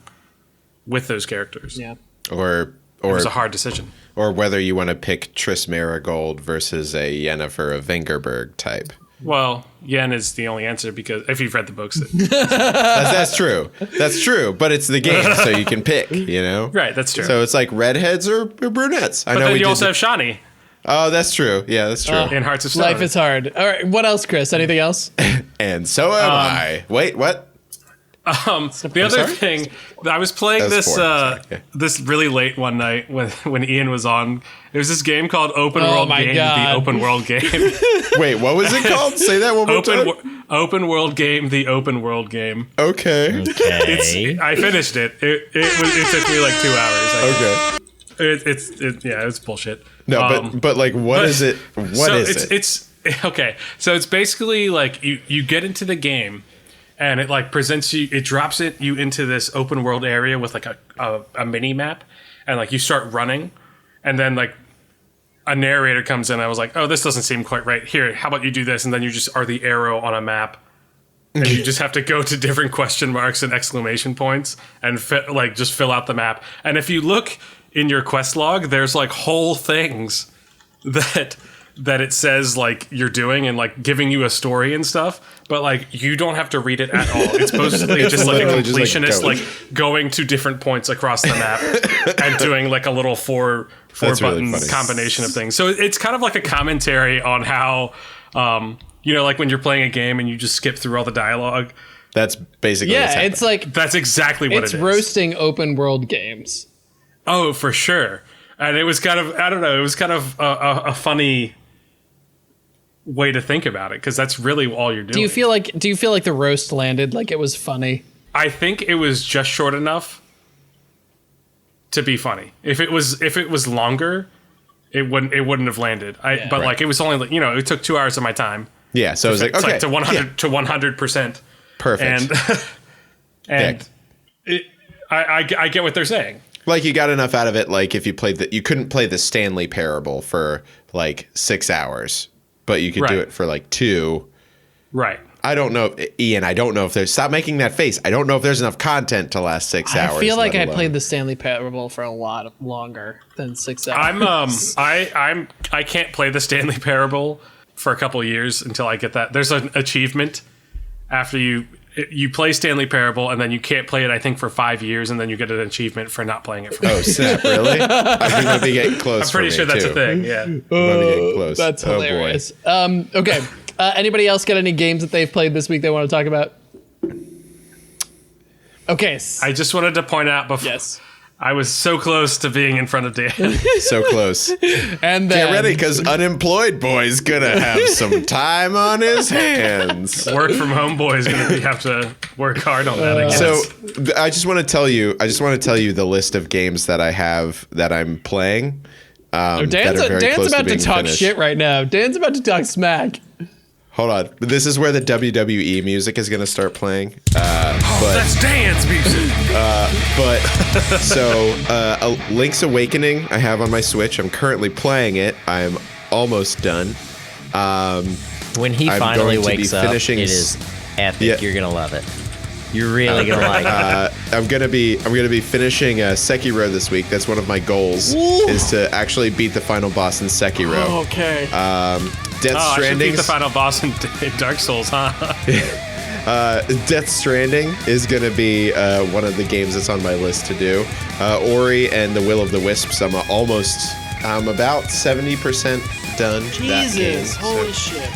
with those characters. Yeah. Or It was a hard decision. or whether you want to pick Triss Marigold versus a Yennefer of Vengerberg type. Well, Yen is the only answer because if you've read the books. That's true. That's true. But it's the game, so you can pick, Right, that's true. So it's like redheads or brunettes. I but know then we you did. also have Shani Oh, that's true. Yeah, that's true. in Hearts of Stone. Life is hard. All right, what else, Chris? Anything else? And so am I. Wait, what? The other sorry? thing, I was playing That was this 4. Sorry, yeah. this really late one night when Ian was on. There was this game called Open Oh World my Game, God. the Open World Game. Wait, what was it called? Say that one more time. Open World Game, the Open World Game. Okay. Okay. I finished it. It took me like 2 hours. Okay. It's bullshit. No, but like, what is it? What is it? It's okay. So it's basically like you get into the game, and it like presents you. It drops you into this open world area with like a mini map, and like you start running, and then like a narrator comes in. I was like, oh, this doesn't seem quite right. Here, how about you do this? And then you just are the arrow on a map. And you just have to go to different question marks and exclamation points and just fill out the map. And if you look in your quest log, there's like whole things that it says like you're doing and like giving you a story and stuff. But like you don't have to read it at all. It's supposedly just like a literally just, like, completionist, go. like going to different points across the map and doing like a little four That's really button funny. combination of things. So it's kind of like a commentary on how like when you're playing a game and you just skip through all the dialogue. That's basically what's Yeah, happening. it's like That's exactly what it's it is. roasting open world games. Oh, for sure. And it was kind of, I don't know, it was kind of a funny way to think about it, because that's really all you're doing. Do you feel like the roast landed? Like it was funny? I think it was just short enough to be funny. If it was longer, it wouldn't have landed. But like it was only, it took 2 hours of my time. Yeah, so it was like, It's okay, like to 100 to 100%. perfect. And I get what they're saying. Like you got enough out of it. Like if you played you couldn't play the Stanley Parable for like 6 hours, but you could do Right. it for like 2. Right. I don't know, Ian. I don't know if there's. Stop making that face. I don't know if there's enough content to last 6 hours. I feel like let I alone- played the Stanley Parable for a lot longer than 6 hours. I can't play the Stanley Parable for a couple of years until I get that. There's an achievement after you play Stanley Parable, and then you can't play it, I think, for 5 years, and then you get an achievement for not playing it for 5 Oh years. snap! Really? I think might be getting close. I'm pretty for sure me, that's too. a thing. Yeah. Might be getting close. That's Oh, boy. hilarious. Okay. Anybody else got any games that they've played this week they want to talk about? Okay. I just wanted to point out before Yes. I was so close to being in front of Dan. So close. And then Get ready, because unemployed boy's gonna have some time on his hands. Work from home boy is going to have to work hard on that. I guess. So I just want to tell you the list of games that I have that I'm playing. Dan's that are very close about to being talk finished. shit right now. Dan's about to talk smack. Hold on. This is where the WWE music is going to start playing. That's Dan's music. But so Link's Awakening I have on my Switch. I'm currently playing it. I'm almost done. When he I'm finally going to be wakes up, finishing it s- is epic. Yeah. You're gonna love it. You're really gonna like it. I'm gonna be finishing Sekiro this week. That's one of my goals is to actually beat the final boss in Sekiro. Okay. Death I should Stranding. beat the final boss in Dark Souls, huh? Death Stranding is going to be one of the games that's on my list to do. Ori and the Will of the Wisps. I'm about 70% done. that game. Jesus, holy shit.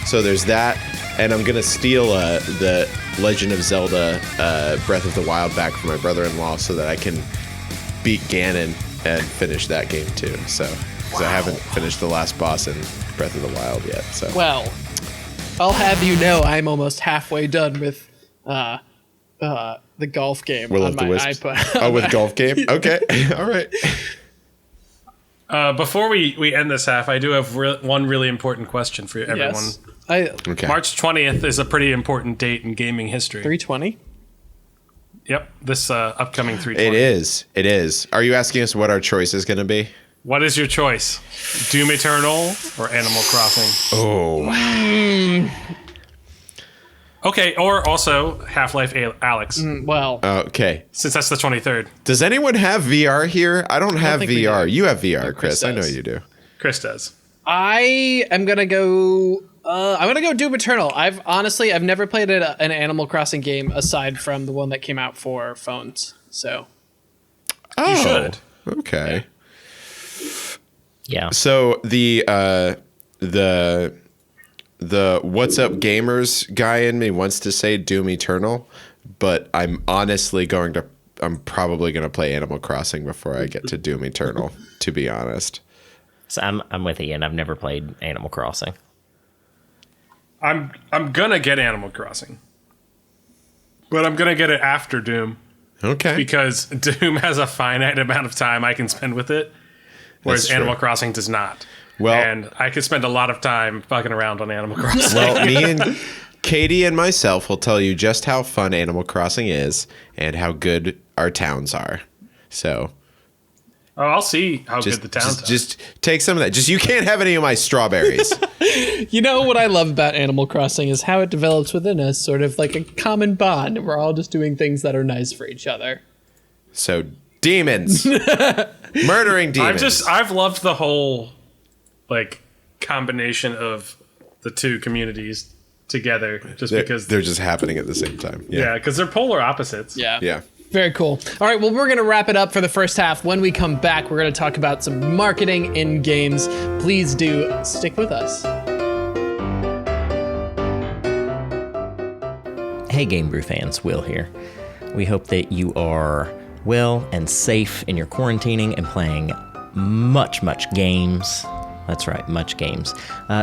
So there's that, and I'm gonna steal the Legend of Zelda Breath of the Wild back from my brother-in-law so that I can beat Ganon and finish that game too. So, because I haven't finished the last boss in Breath of the Wild yet. So. Well, I'll have you know I'm almost halfway done with the golf game Will on of the my Wisps. iPad. Oh, with golf game? Okay. All right. Before we end this half, I do have one really important question for everyone. Yes. I Okay. March 20th is a pretty important date in gaming history. 320. Yep, this upcoming 320. It is. It is. Are you asking us what our choice is going to be? What is your choice? Doom Eternal or Animal Crossing? Oh. Okay, or also Half-Life Alex, Well, Okay. since that's the 23rd. Does anyone have VR here? I don't have think we VR. do. You have VR, Chris Chris. I know does. you do. Chris does. I am gonna go. I'm gonna go Doom Eternal. I've never played an Animal Crossing game aside from the one that came out for phones. So Oh. should. Okay. Yeah. So the What's Up Gamers guy in me wants to say Doom Eternal, but I'm probably gonna play Animal Crossing before I get to Doom Eternal, to be honest. So I'm with Ian. I've never played Animal Crossing. I'm gonna get Animal Crossing, but I'm gonna get it after Doom Okay. because Doom has a finite amount of time I can spend with it, whereas That's true. Animal Crossing does not. Well- and I could spend a lot of time fucking around on Animal Crossing. Well, me and Katie and myself will tell you just how fun Animal Crossing is and how good our towns are. So Oh, I'll see how just, good the towns just take some of that. Just you can't have any of my strawberries. you know what I love about Animal Crossing is how it develops within us, sort of like a common bond. We're all just doing things that are nice for each other. So demons, murdering demons. I've loved the whole like combination of the two communities together, just because they're just happening at the same time. yeah, because they're polar opposites. Yeah. Yeah. Very cool. All right, well, we're going to wrap it up for the first half. When we come back, we're going to talk about some marketing in games. Please do stick with us. Hey, Game Brew fans, Will here. We hope that you are well and safe in your quarantining and playing much games. That's right, much games.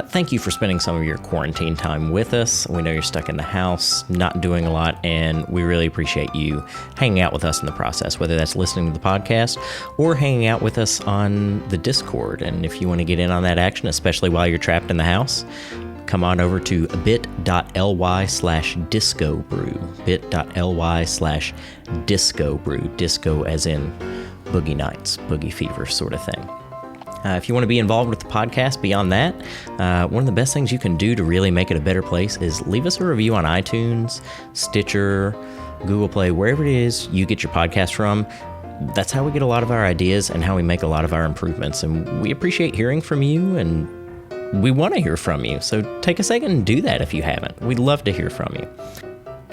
Thank you for spending some of your quarantine time with us. We know you're stuck in the house, not doing a lot, and we really appreciate you hanging out with us in the process, whether that's listening to the podcast or hanging out with us on the Discord. And if you want to get in on that action, especially while you're trapped in the house, come on over to bit.ly/discobrew, bit.ly/discobrew, disco as in boogie nights, boogie fever sort of thing. If you want to be involved with the podcast beyond that, one of the best things you can do to really make it a better place is leave us a review on iTunes, Stitcher, Google Play, wherever it is you get your podcast from. That's how we get a lot of our ideas and how we make a lot of our improvements. And we appreciate hearing from you, and we want to hear from you. So take a second and do that if you haven't. We'd love to hear from you.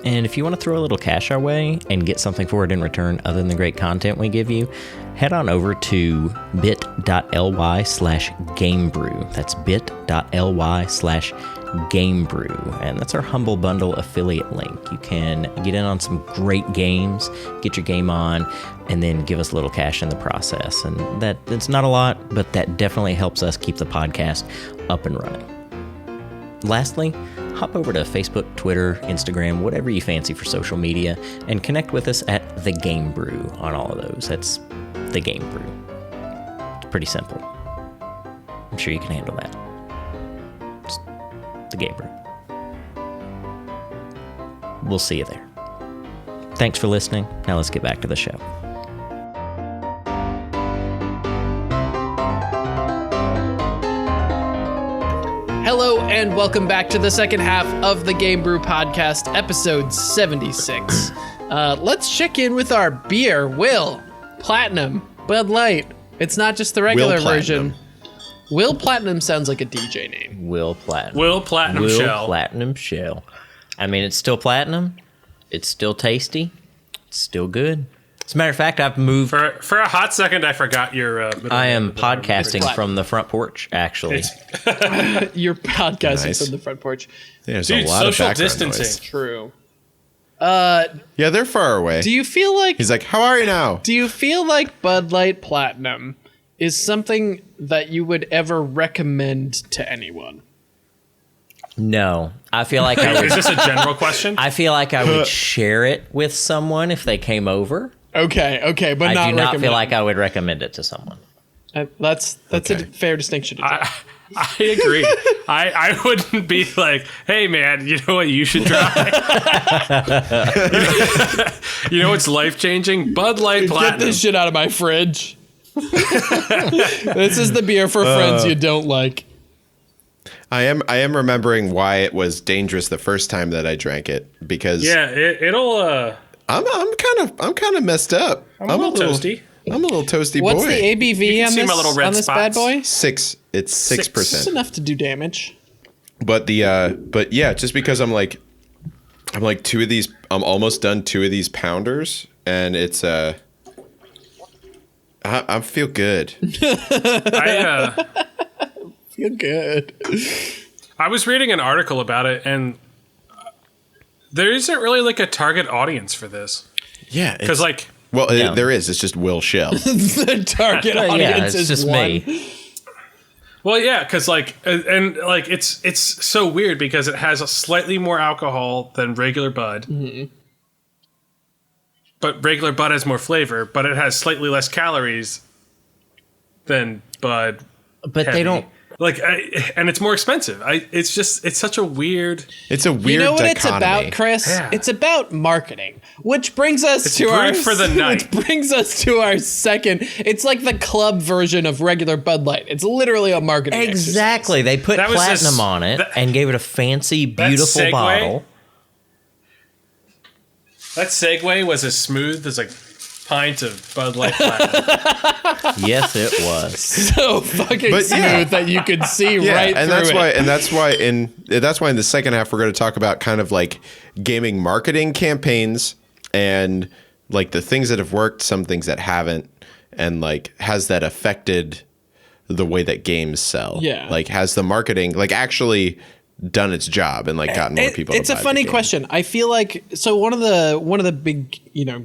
And if you want to throw a little cash our way and get something for it in return other than the great content we give you, head on over to bit.ly/gamebrew. That's bit.ly/gamebrew. And that's our Humble Bundle affiliate link. You can get in on some great games, get your game on, and then give us a little cash in the process. And that's not a lot, but that definitely helps us keep the podcast up and running. Lastly, hop over to Facebook, Twitter, Instagram, whatever you fancy for social media, and connect with us at The Game Brew on all of those. That's The Game Brew. It's pretty simple. I'm sure you can handle that. Just The Game Brew. We'll see you there. Thanks for listening. Now let's get back to the show. Hello and welcome back to the second half of the Game Brew podcast, episode 76. Let's check in with our beer. Will Platinum Bud Light. It's not just the regular version. Will Platinum sounds like a DJ name. Will Platinum. Will Platinum Will Shell. Platinum Shell. I mean, it's still platinum. It's still tasty. It's still good. As a matter of fact, I've moved. For a hot second, I forgot your. I am podcasting from the front porch, actually. You're podcasting Nice. from the front porch. There's Dude, a lot of social background distancing. noise. True. Yeah, they're far away. Do you feel like He's like, "How are you now?" Bud Light Platinum is something that you would ever recommend to anyone? No, I feel like I Is would. this a general question? I feel like I would share it with someone if they came over. Okay, but I not do not recommend. feel like I would recommend it to someone. That's Okay. a fair distinction to draw. I agree. I wouldn't be like, hey man, you know what you should try? You know what's life changing? Bud Light Get Platinum. this shit out of my fridge. This is the beer for friends you don't like. I am remembering why it was dangerous the first time that I drank it because Yeah, it'll. I'm kind of messed up. I'm a little toasty. I'm a little toasty What's boy. the ABV can on see this, my little red on this bad spots. boy? It's 6%. Six. It's enough to do damage. But yeah, just because I'm like two of these, I'm almost done 2 of these pounders, and it's I feel good. Feel good. I was reading an article about it, and there isn't really like a target audience for this. Yeah, Because like, Yeah. there is. It's just Will Shell. The target Yeah, audience it's is just one. me. well, yeah, because like, and like, it's so weird because it has a slightly more alcohol than regular Bud. Mm-hmm. But regular Bud has more flavor, but it has slightly less calories than Bud. But Heavy. they don't. Like, and it's more expensive. It's such a weird. It's a weird You know what dichotomy. it's about, Chris? Yeah. It's about marketing, which brings us It's to our brewed for the night. Which brings us to our second. It's like the club version of regular Bud Light. It's literally a marketing Exactly. They put That was platinum just- on it that- and gave it a fancy, beautiful segue? bottle. That segue was as smooth as a pint of Bud Light Platinum. Yes, it was. exercise. So fucking But smooth yeah. that you could see Yeah, right and through that's it. why, that's why in the second half we're going to talk about kind of like gaming marketing campaigns and like the things that have worked, some things that haven't, and like has that affected the way that games sell? Yeah. like has the marketing like actually done its job and like gotten more people. It's to a buy funny the game. question. I feel like so one of the big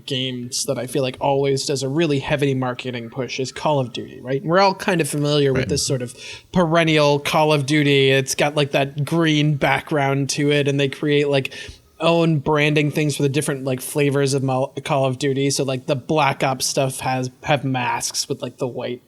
games that I feel like always does a really heavy marketing push is Call of Duty, right? We're all kind of familiar with this sort of perennial Call of Duty. It's got like that green background to it, and they create like own branding things for the different like flavors of Call of Duty. So like the Black Ops stuff have masks with like the white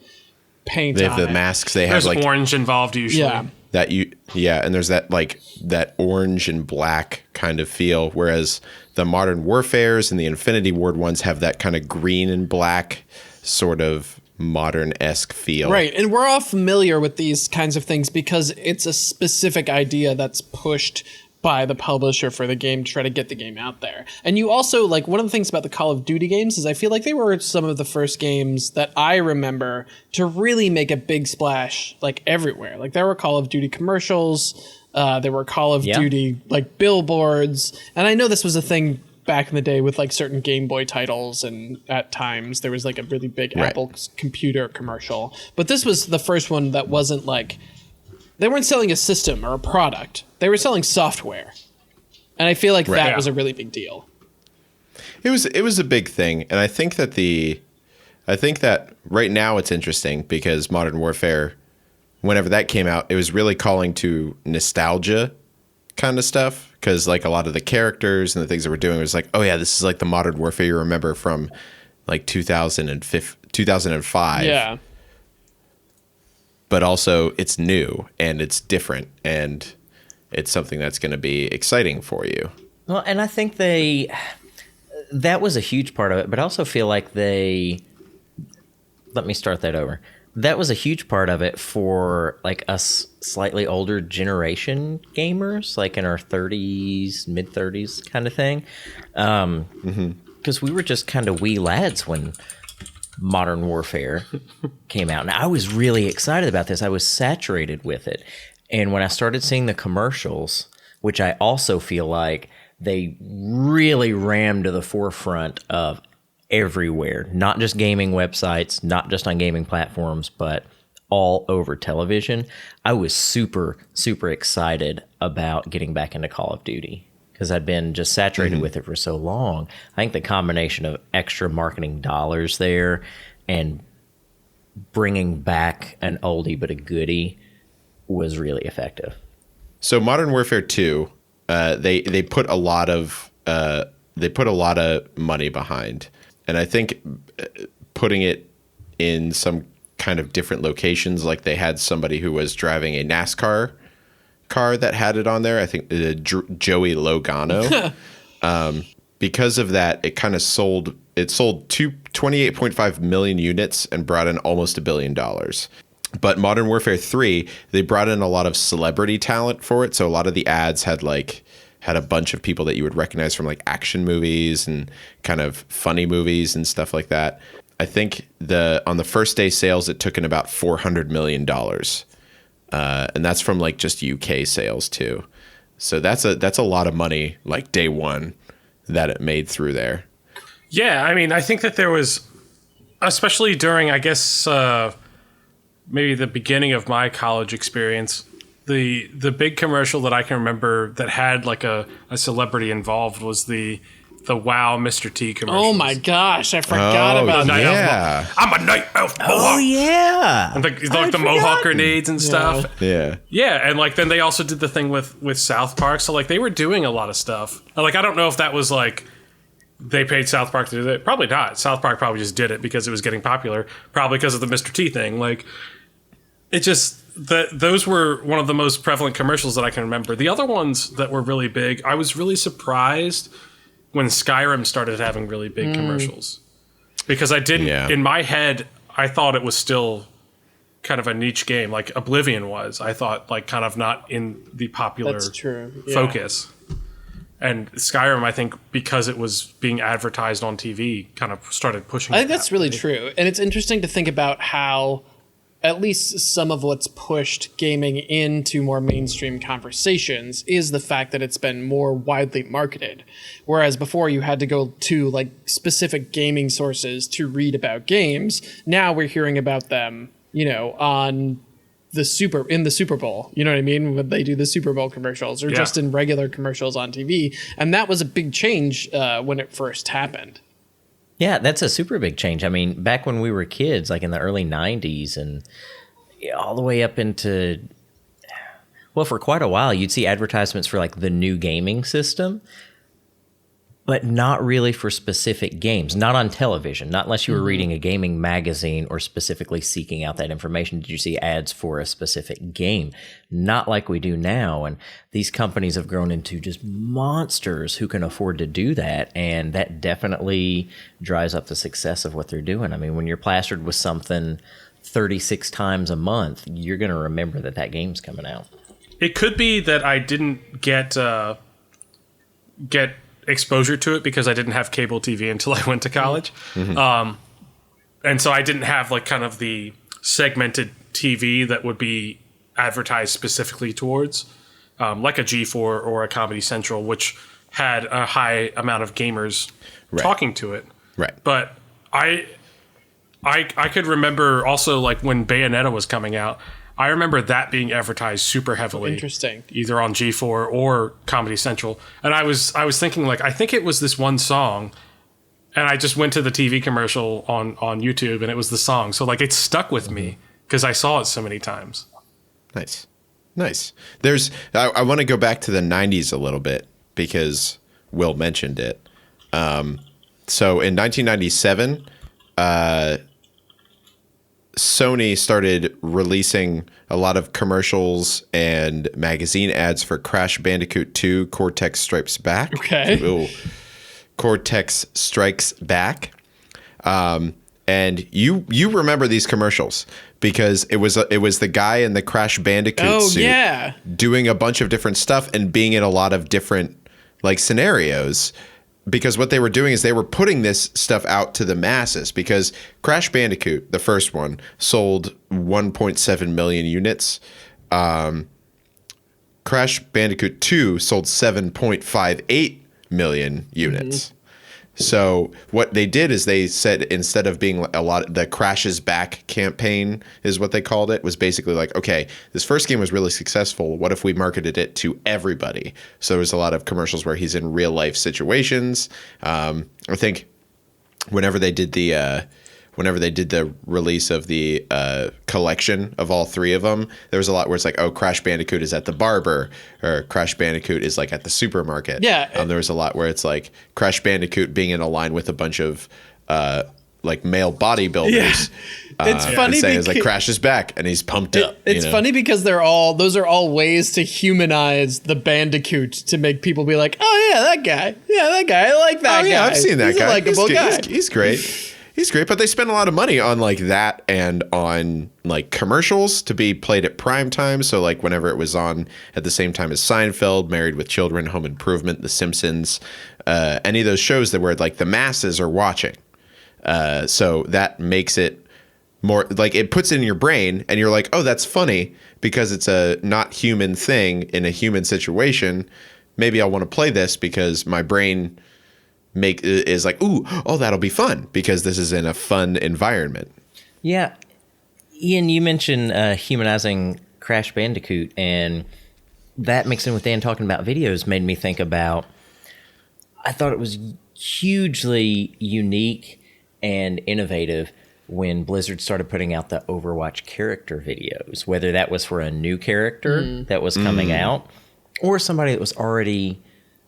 paint. They have on the it. masks. They have There's like orange involved usually. Yeah. and there's that orange and black kind of feel, whereas the Modern Warfares and the Infinity Ward ones have that kind of green and black sort of modern-esque feel. Right, and we're all familiar with these kinds of things because it's a specific idea that's pushed by the publisher for the game to try to get the game out there. And you also, like, one of the things about the Call of Duty games is I feel like they were some of the first games that I remember to really make a big splash, like, everywhere. Like, there were Call of Duty commercials, there were Call of Duty, like, billboards, and I know this was a thing back in the day with, like, certain Game Boy titles, and at times there was, like, a really big Apple computer commercial. But this was the first one that wasn't, like, they weren't selling a system or a product. They were selling software. And I feel like that was a really big deal. It was a big thing, and I think that right now it's interesting because Modern Warfare, whenever that came out, it was really calling to nostalgia kind of stuff, because like a lot of the characters and the things that we're doing was like, oh yeah, this is like the Modern Warfare you remember from like 2005. Yeah. But also it's new and it's different and it's something that's going to be exciting for you. Well, and I think that was a huge part of it, but I also feel like let me start that over. That was a huge part of it for like us slightly older generation gamers, like in our 30s, mid 30s kind of thing. Because we were just kind of wee lads when Modern Warfare came out. And I was really excited about this. I was saturated with it. And when I started seeing the commercials, which I also feel like they really rammed to the forefront of everywhere, not just gaming websites, not just on gaming platforms, but all over television, I was super, super excited about getting back into Call of Duty because I'd been just saturated with it for so long. I think the combination of extra marketing dollars there and bringing back an oldie but a goodie was really effective. So Modern Warfare 2, they put a lot of money behind, and I think putting it in some kind of different locations, like they had somebody who was driving a NASCAR car that had it on there. I think Joey Logano. Because of that, it kind of sold 28.5 million units and brought in almost $1 billion. But Modern Warfare 3, they brought in a lot of celebrity talent for it. So a lot of the ads had a bunch of people that you would recognize from like action movies and kind of funny movies and stuff like that. I think on the first day sales, it took in about $400 million. And that's from like just UK sales too. So that's a lot of money, like day one, that it made through there. Yeah, I mean, I think that there was, especially during, I guess, maybe the beginning of my college experience, the big commercial that I can remember that had like a celebrity involved was the WoW Mr. T commercial. Oh my gosh, I forgot about that. Yeah. I'm a night elf Mohawk. Oh, yeah. And like the Mohawk grenades and stuff. Yeah. Yeah, and like then they also did the thing with South Park. So like they were doing a lot of stuff. Like I don't know if that was like they paid South Park to do it. Probably not. South Park probably just did it because it was getting popular. Probably because of the Mr. T thing. Like it just those were one of the most prevalent commercials that I can remember. The other ones that were really big, I was really surprised when Skyrim started having really big commercials. Because I didn't, in my head, I thought it was still kind of a niche game, like Oblivion was. I thought, like, kind of not in the popular That's true. Yeah. focus. And Skyrim, I think, because it was being advertised on TV, kind of started pushing. I think that's really true. And it's interesting to think about how at least some of what's pushed gaming into more mainstream conversations is the fact that it's been more widely marketed. Whereas before you had to go to like specific gaming sources to read about games, now we're hearing about them, on the Super Bowl. You know what I mean? When they do the Super Bowl commercials, or just in regular commercials on TV. And that was a big change when it first happened. Yeah, that's a super big change. I mean, back when we were kids, like in the early 90s and all the way up into, well, for quite a while, you'd see advertisements for like the new gaming system, but not really for specific games, not on television, not unless you were reading a gaming magazine or specifically seeking out that information. Did you see ads for a specific game? Not like we do now. And these companies have grown into just monsters who can afford to do that. And that definitely drives up the success of what they're doing. I mean, when you're plastered with something 36 times a month, you're going to remember that game's coming out. It could be that I didn't get exposure to it because I didn't have cable TV until I went to college. And so I didn't have like kind of the segmented TV that would be advertised specifically towards like a G4 or a Comedy Central, which had a high amount of gamers talking to it. Right. But I could remember also like when Bayonetta was coming out, I remember that being advertised super heavily. Interesting. Either on G4 or Comedy Central. And I was thinking like, I think it was this one song, and I just went to the TV commercial on YouTube and it was the song. So like it stuck with me because I saw it so many times. Nice. I want to go back to the 90s a little bit because Will mentioned it. So in 1997, Sony started releasing a lot of commercials and magazine ads for Crash Bandicoot 2 Cortex Strikes Back. Okay. Ooh. Cortex Strikes Back. And you remember these commercials because it was the guy in the Crash Bandicoot suit doing a bunch of different stuff and being in a lot of different like scenarios. Because what they were doing is they were putting this stuff out to the masses because Crash Bandicoot, the first one, sold 1.7 million units. Crash Bandicoot 2 sold 7.58 million units. So what they did is they said instead of being the Crashes Back campaign is what they called it, was basically like, okay, this first game was really successful. What if we marketed it to everybody? So there was a lot of commercials where he's in real life situations. I think whenever they did the release of the collection of all three of them, there was a lot where it's like, oh, Crash Bandicoot is at the barber, or Crash Bandicoot is like at the supermarket. Yeah. There was a lot where it's like Crash Bandicoot being in a line with a bunch of like male bodybuilders. It's funny saying because it's like Crash is back and he's pumped up. It's funny because those are all ways to humanize the Bandicoot to make people be like, oh yeah, that guy. Yeah, that guy. I like that guy. Yeah, I've seen that He's guy. A likable guy. He's great. He's great, but they spend a lot of money on like that and on like commercials to be played at prime time. So like whenever it was on at the same time as Seinfeld, Married with Children, Home Improvement, The Simpsons, any of those shows that where like the masses are watching. So that makes it more like it puts it in your brain and you're like, oh, that's funny because it's a not human thing in a human situation. Maybe I want to play this because my brain is like, oh, that'll be fun because this is in a fun environment. Yeah. Ian, you mentioned humanizing Crash Bandicoot, and that mixed in with Dan talking about videos made me think about, I thought it was hugely unique and innovative when Blizzard started putting out the Overwatch character videos, whether that was for a new character that was coming out or somebody that was already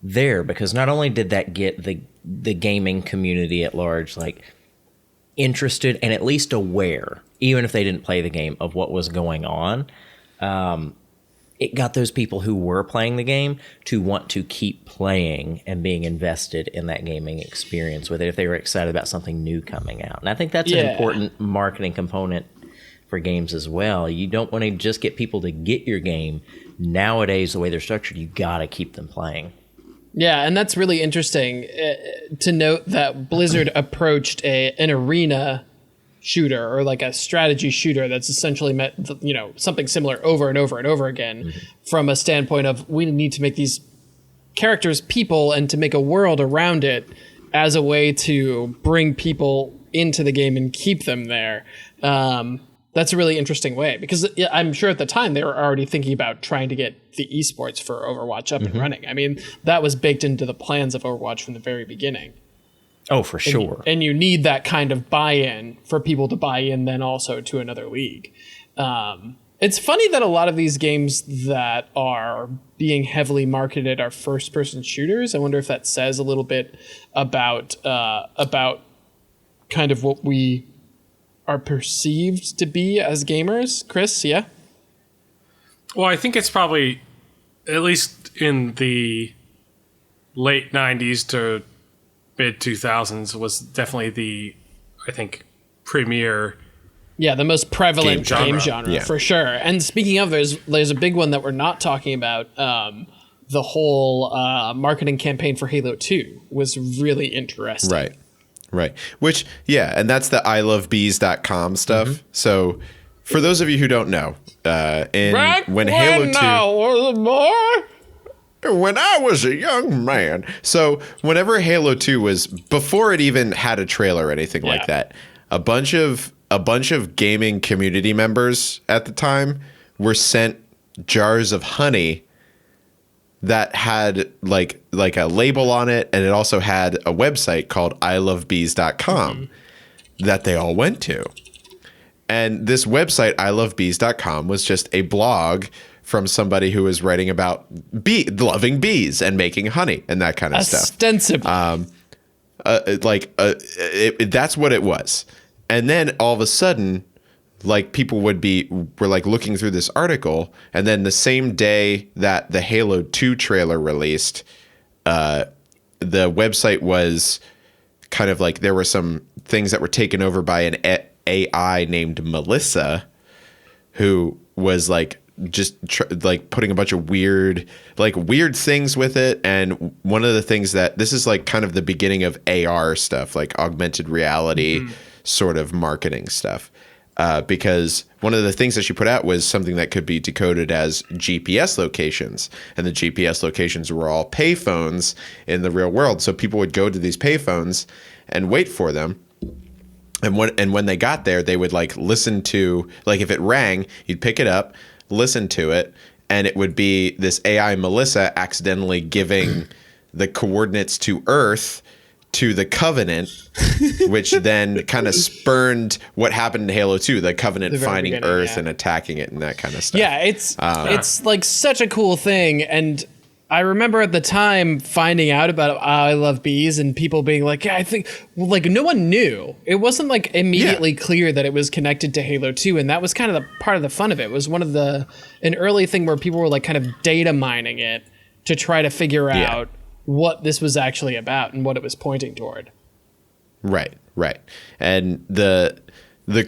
there, because not only did that get the gaming community at large like interested and at least aware, even if they didn't play the game, of what was going on, it got those people who were playing the game to want to keep playing and being invested in that gaming experience with it if they were excited about something new coming out. And I think that's an important marketing component for games as well. You don't want to just get people to get your game. Nowadays, the way they're structured, you got to keep them playing. Yeah, and that's really interesting to note that Blizzard approached an arena shooter or like a strategy shooter that's essentially met, something similar over and over and over again from a standpoint of we need to make these characters people and to make a world around it as a way to bring people into the game and keep them there. That's a really interesting way, because I'm sure at the time they were already thinking about trying to get the esports for Overwatch up and running. I mean, that was baked into the plans of Overwatch from the very beginning. Oh, for sure. And you need that kind of buy-in for people to buy in then also to another league. It's funny that a lot of these games that are being heavily marketed are first-person shooters. I wonder if that says a little bit about kind of what we are perceived to be as gamers. Chris, yeah? Well, I think it's probably, at least in the late 90s to mid 2000s, was definitely the, I think, premier. Yeah, the most prevalent game genre, Yeah. for sure. And speaking of, there's a big one that we're not talking about. The whole marketing campaign for Halo 2 was really interesting. Right. Which, yeah, and that's the ilovebees.com stuff. So for those of you who don't know, when Halo 2... When I was a young man. So whenever Halo 2 was, before it even had a trailer or anything like that, a bunch of gaming community members at the time were sent jars of honey that had like a label on it, and it also had a website called ilovebees.com that they all went to. And this website, ilovebees.com, was just a blog from somebody who was writing about loving bees and making honey and that kind of stuff. Ostensibly. That's what it was. And then all of a sudden, like, people were like looking through this article, and then the same day that the Halo 2 trailer released, the website was kind of like, there were some things that were taken over by an AI named Melissa, who was like just putting a bunch of weird things with it. And one of the things that, this is like kind of the beginning of AR stuff, like augmented reality sort of marketing stuff. Because one of the things that she put out was something that could be decoded as GPS locations. And the GPS locations were all payphones in the real world. So people would go to these payphones and wait for them. And when they got there, they would like listen to, like, if it rang, you'd pick it up, listen to it, and it would be this AI Melissa accidentally giving the coordinates to Earth to the Covenant, which then kind of spurned what happened in Halo 2, the Covenant finding beginning, Earth and attacking it and that kind of stuff. Yeah, it's like such a cool thing. And I remember at the time finding out about I Love Bees and people being like, yeah, I think, like, no one knew. It wasn't like immediately clear that it was connected to Halo 2. And that was kind of the part of the fun of it. It was one of an early thing where people were like kind of data mining it to try to figure out what this was actually about and what it was pointing toward. Right. And the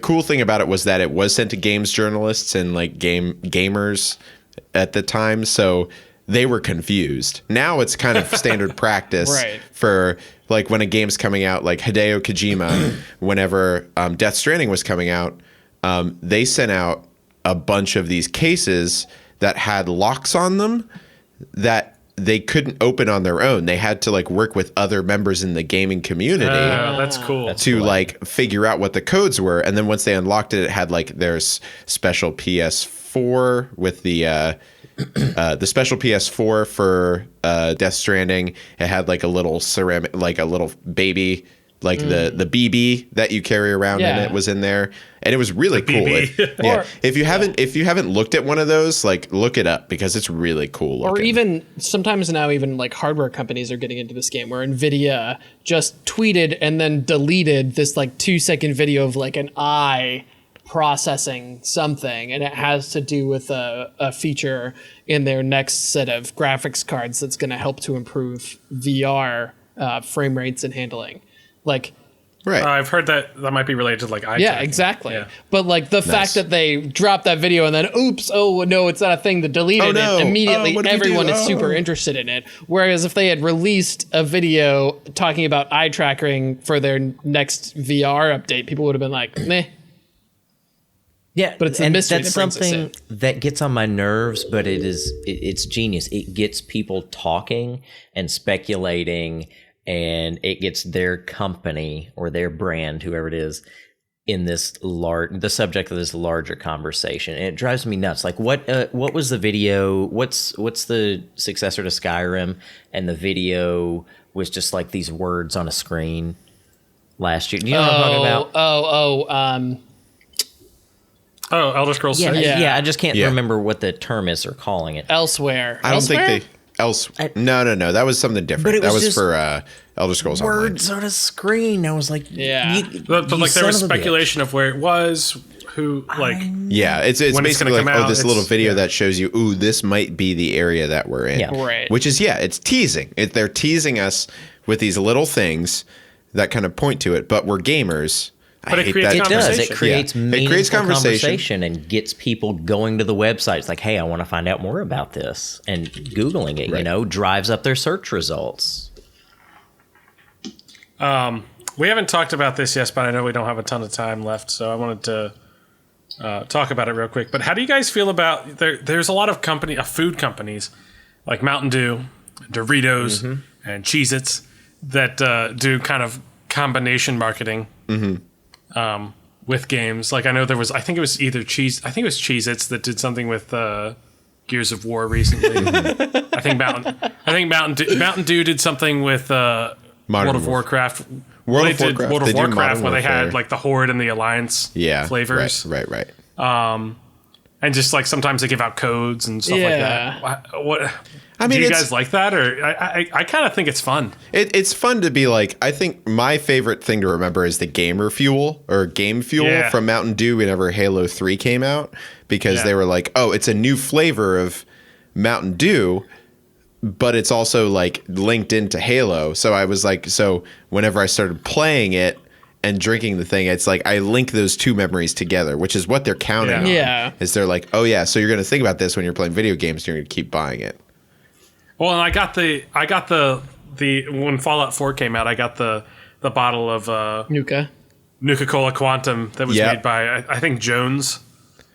cool thing about it was that it was sent to games journalists and like gamers at the time, so they were confused. Now it's kind of standard practice for like when a game's coming out, like Hideo Kojima, whenever Death Stranding was coming out, they sent out a bunch of these cases that had locks on them that they couldn't open on their own. They had to like work with other members in the gaming community. That's cool. To like figure out what the codes were. And then once they unlocked it, it had like there's special PS4 with the special PS4 for Death Stranding. It had like a little ceramic, like a little baby, like the BB that you carry around in it was in there. And it was really cool. If you haven't looked at one of those, like, look it up because it's really cool looking. Or even sometimes now even like hardware companies are getting into this game where NVIDIA just tweeted and then deleted this like 2-second video of like an eye processing something, and it has to do with a feature in their next set of graphics cards that's going to help to improve VR frame rates and handling. Like, I've heard that might be related to like eye tracking. Exactly. Yeah. But like the fact that they dropped that video and then oops, oh no, it's not a thing, that deleted it immediately, everyone is super interested in it. Whereas if they had released a video talking about eye tracking for their next VR update, people would have been like, meh. Yeah, but it's a and mystery that's that brings us something that gets on my nerves, but it's genius. It gets people talking and speculating, and it gets their company or their brand, whoever it is, in the subject of this larger conversation, and it drives me nuts. Like, what was the video? What's the successor to Skyrim? And the video was just like these words on a screen last year. Do you know what I'm talking about? Oh, Elder Scrolls Yeah, 6. yeah. I just can't Yeah. remember what the term is they're calling it. Elsewhere. I don't Elsewhere? think no. That was something different. But it That was was just for Elder Scrolls Words on a screen. I was like, Yeah. But you like there was son of a bitch. speculation of where it was, who like Online. Yeah, it's When it's basically gonna like, come oh, out, this little it's- video yeah. that shows you, ooh, this might be the area that we're in. Yeah. Right. Which is, it's teasing. They're teasing us with these little things that kind of point to it, but we're gamers. But it hate creates that. It does. conversation. It creates meaningful It creates conversation and gets people going to the websites. Like, hey, I want to find out more about this, and Googling it. Right. Drives up their search results. we haven't talked about this yet, but I know we don't have a ton of time left, so I wanted to talk about it real quick. But how do you guys feel about there's a lot of food companies like Mountain Dew, Doritos, and Cheez-Its that do kind of combination marketing with games. Like I know there was, I think it was Cheez-Its that did something with Gears of War recently. I think Mountain Dew did something with World of Warcraft. World They of did Warcraft. World of They do Warcraft Modern where they Warfare. had like the Horde and the Alliance flavors. Right. And just like sometimes they give out codes and stuff Yeah. like that. What I mean, do you it's- guys like that? Or I kind of think it's fun. It's fun to be like, I think my favorite thing to remember is the gamer fuel or game fuel Yeah. from Mountain Dew whenever Halo 3 came out, because Yeah. they were like, oh, it's a new flavor of Mountain Dew, but it's also like linked into Halo. So I was like, so whenever I started playing it and drinking the thing, it's like I link those two memories together, which is what they're counting on. Yeah. Is they're like, oh yeah, so you're going to think about this when you're playing video games, and you're going to keep buying it. Well, and I got the when Fallout 4 came out, I got the bottle of Nuka. Nuka-Cola Quantum that was Yep. made by I think Jones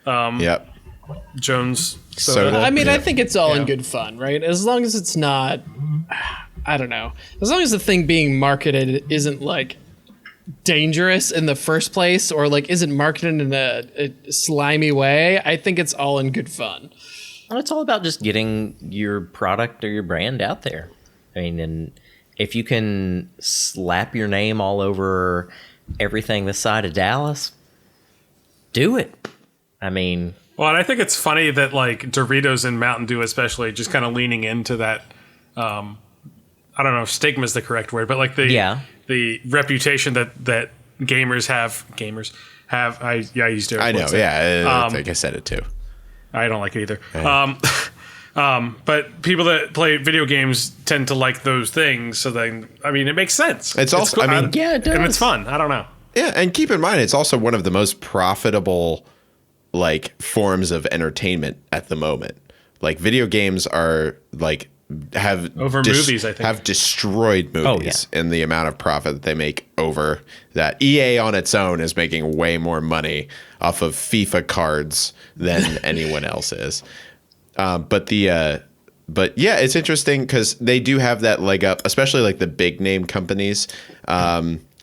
Yep. Soda. I mean, Yeah. I think it's all in Yeah. good fun, right? As long as it's not, I don't know. As long as the thing being marketed isn't like dangerous in the first place, or like isn't marketed in a slimy way, I think it's all in good fun. Well, it's all about just getting your product or your brand out there. I mean, and if you can slap your name all over everything this side of Dallas, do it. I mean, Well, and I think it's funny that like Doritos and Mountain Dew, especially, just kind of leaning into that. I don't know if stigma is the correct word, but like the reputation that gamers have. I used it. I know. What's it? Yeah. I think I said it too. I don't like it either. But people that play video games tend to like those things. So then, I mean, it makes sense. It's also- I mean, yeah, it and it's does. fun. I don't know. Yeah, and keep in mind, it's also one of the most profitable like forms of entertainment at the moment. Like video games are like have Over movies, I think. have destroyed movies in the amount of profit that they make over that. EA on its own is making way more money off of FIFA cards than anyone else is. But yeah, it's interesting because they do have that leg up, especially like the big name companies.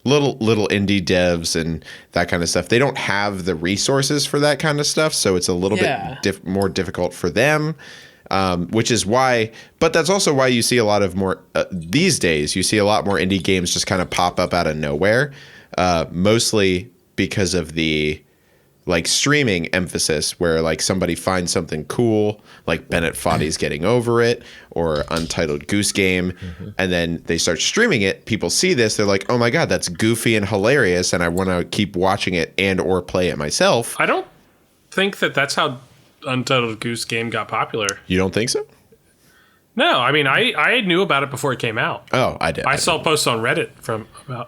Little indie devs and that kind of stuff. They don't have the resources for that kind of stuff, so it's a little bit more difficult for them. Which is why, but that's also why you see a lot of more these days. You see a lot more indie games just kind of pop up out of nowhere, mostly because of the like streaming emphasis, where like somebody finds something cool, like Bennett Foddy's Getting Over It or Untitled Goose Game, and then they start streaming it. People see this, they're like, oh my god, that's goofy and hilarious, and I want to keep watching it and or play it myself. I don't think that's how Untitled Goose Game got popular. You don't think so? No, I mean, I knew about it before it came out. Oh, I did. I saw posts on Reddit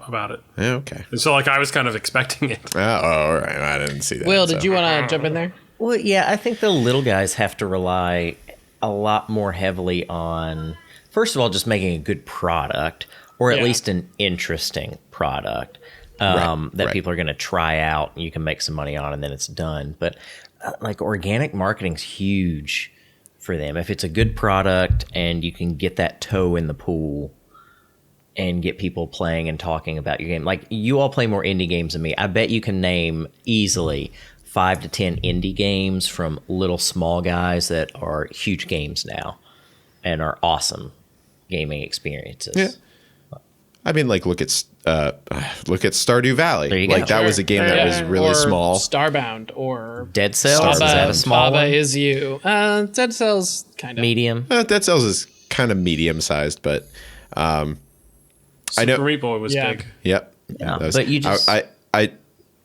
about it. Yeah, okay. And so like I was kind of expecting it. Oh, all right. I didn't see that. Will, so. did you want to jump in there? well, yeah, I think the little guys have to rely a lot more heavily on, first of all, just making a good product, or at Yeah. least an interesting product that people are going to try out and you can make some money on, and then it's done. But like organic marketing's huge for them. If it's a good product and you can get that toe in the pool and get people playing and talking about your game. Like, you all play more indie games than me. I bet you can name easily 5 to 10 indie games from little small guys that are huge games now and are awesome gaming experiences. Yeah. I mean, like, look at Stardew Valley. There you Like, go. that was a game that was really or small. Starbound or Dead Cells, is that a small Baba one? Is You. Dead Cells kind of Medium? Dead Cells is kind of medium sized, but I know. Super Meat Boy was Yeah. big. Yep. Yeah, That was- but you just-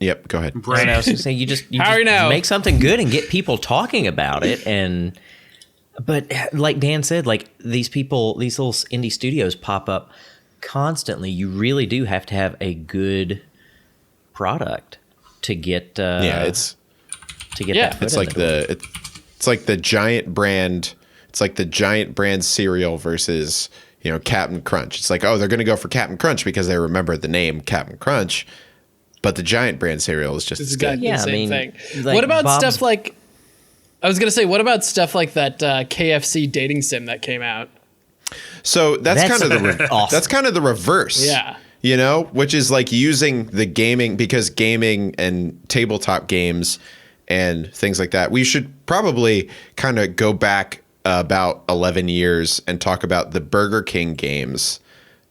Yep. Go ahead. And I was gonna say you just Harry, now. make something good and get people talking about it. But like Dan said, like these little indie studios pop up constantly. You really do have to have a good product to get. It's to get Yeah. that. foot it's in like the door. it's like the giant brand. It's like the giant brand cereal versus Captain Crunch. It's like, oh, they're going to go for Captain Crunch because they remember the name Captain Crunch, but the giant brand cereal is just It's as good. exactly Yeah, the I same mean, thing. like What about Bob's- stuff like? I was gonna say, what about stuff like that KFC dating sim that came out? So that's kind of awesome. that's kind of the reverse. Yeah. Which is like using the gaming, because gaming and tabletop games and things like that. We should probably kind of go back about 11 years and talk about the Burger King games.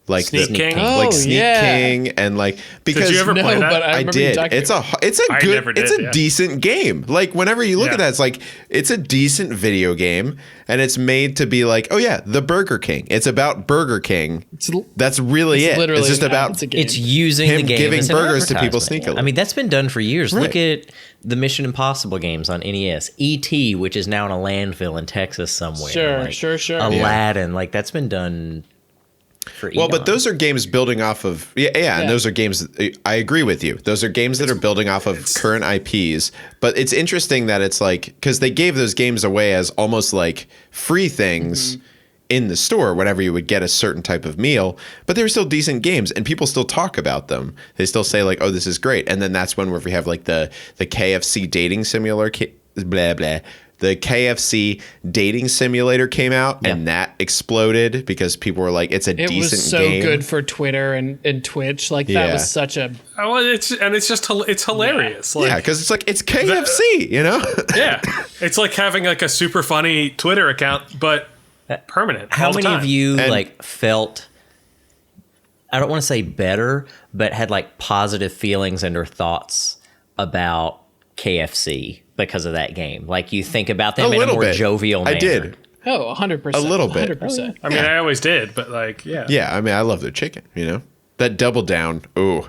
Like Sneak King? like Oh, Sneak yeah. King, and like, because Did you ever No, play that? but I I remember you did. talking It's about a I good, never did, it's a yeah. decent game. Like, whenever you look Yeah. at that, it's like, it's a decent video game, and it's made to be like, oh yeah, the Burger King. It's about Burger King. That's really it. literally It's just about it's a game. It's using him the game giving as an burgers to people advertisement. sneakily. I mean, that's been done for years. Look Right. at the Mission Impossible games on NES. E.T., which is now in a landfill in Texas somewhere. Sure. Aladdin, like that's been done for Well, but eons. those are games building off of and those are games. I agree with you. Those are games that are building off of current IPs. But it's interesting that it's like, because they gave those games away as almost like free things in the store whenever you would get a certain type of meal. But they were still decent games, and people still talk about them. They still say like, "Oh, this is great." And then that's when we have like the KFC dating simulator, blah blah. The KFC dating simulator came out, and that exploded because people were like, "It's a It decent was so game." good for Twitter and Twitch. Like that Yeah. was such a Oh, well, it's hilarious. Yeah, Like, because it's like, it's KFC, yeah, it's like having like a super funny Twitter account, but permanent. How all the many of time. you And- like felt, I don't want to say better, but had like positive feelings and or thoughts about KFC because of that game? Like you think about them A in a little more bit. jovial manner. I did. 100%. A little bit. 100%. I mean, I always did, but like, yeah. Yeah, I mean, I love their chicken, That double down. Ooh.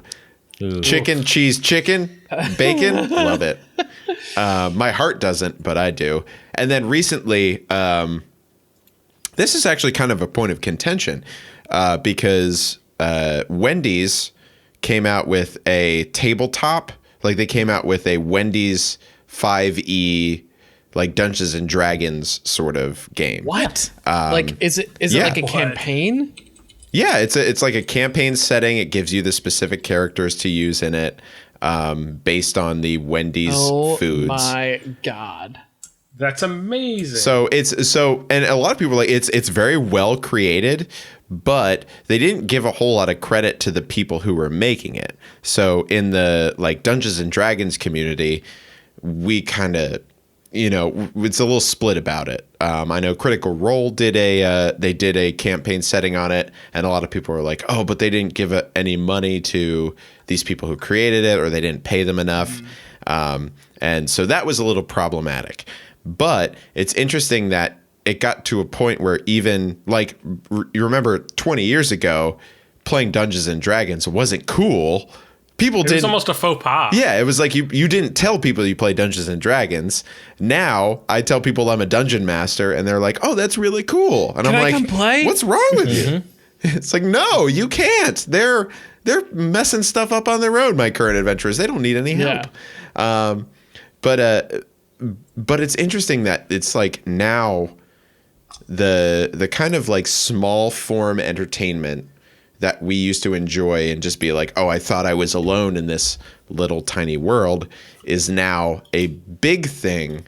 Chicken, cheese, chicken, bacon. Love it. My heart doesn't, but I do. And then recently, this is actually kind of a point of contention because Wendy's came out with a tabletop. Like, they came out with a Wendy's 5e, like Dungeons and Dragons sort of game. What? Like is it yeah. like a campaign? Yeah, it's like a campaign setting. It gives you the specific characters to use in it, based on the Wendy's Oh foods. my god. That's amazing. So and a lot of people are like, it's very well created, but they didn't give a whole lot of credit to the people who were making it. So in the like Dungeons and Dragons community, we kind of, it's a little split about it. I know Critical Role did a campaign setting on it, and a lot of people were like, oh, but they didn't give any money to these people who created it, or they didn't pay them enough. And so that was a little problematic. But it's interesting that it got to a point where even like, you remember 20 years ago, playing Dungeons and Dragons wasn't cool. People it was didn't. almost a faux pas. Yeah, it was like you didn't tell people you play Dungeons and Dragons. Now I tell people I'm a dungeon master, and they're like, "Oh, that's really cool." And Can I'm I like, come play? "What's wrong with you?" It's like, "No, you can't. They're messing stuff up on their own. My current adventurers, they don't need any help." But it's interesting that it's like now the kind of like small form entertainment that we used to enjoy and just be like, oh, I thought I was alone in this little tiny world, is now a big thing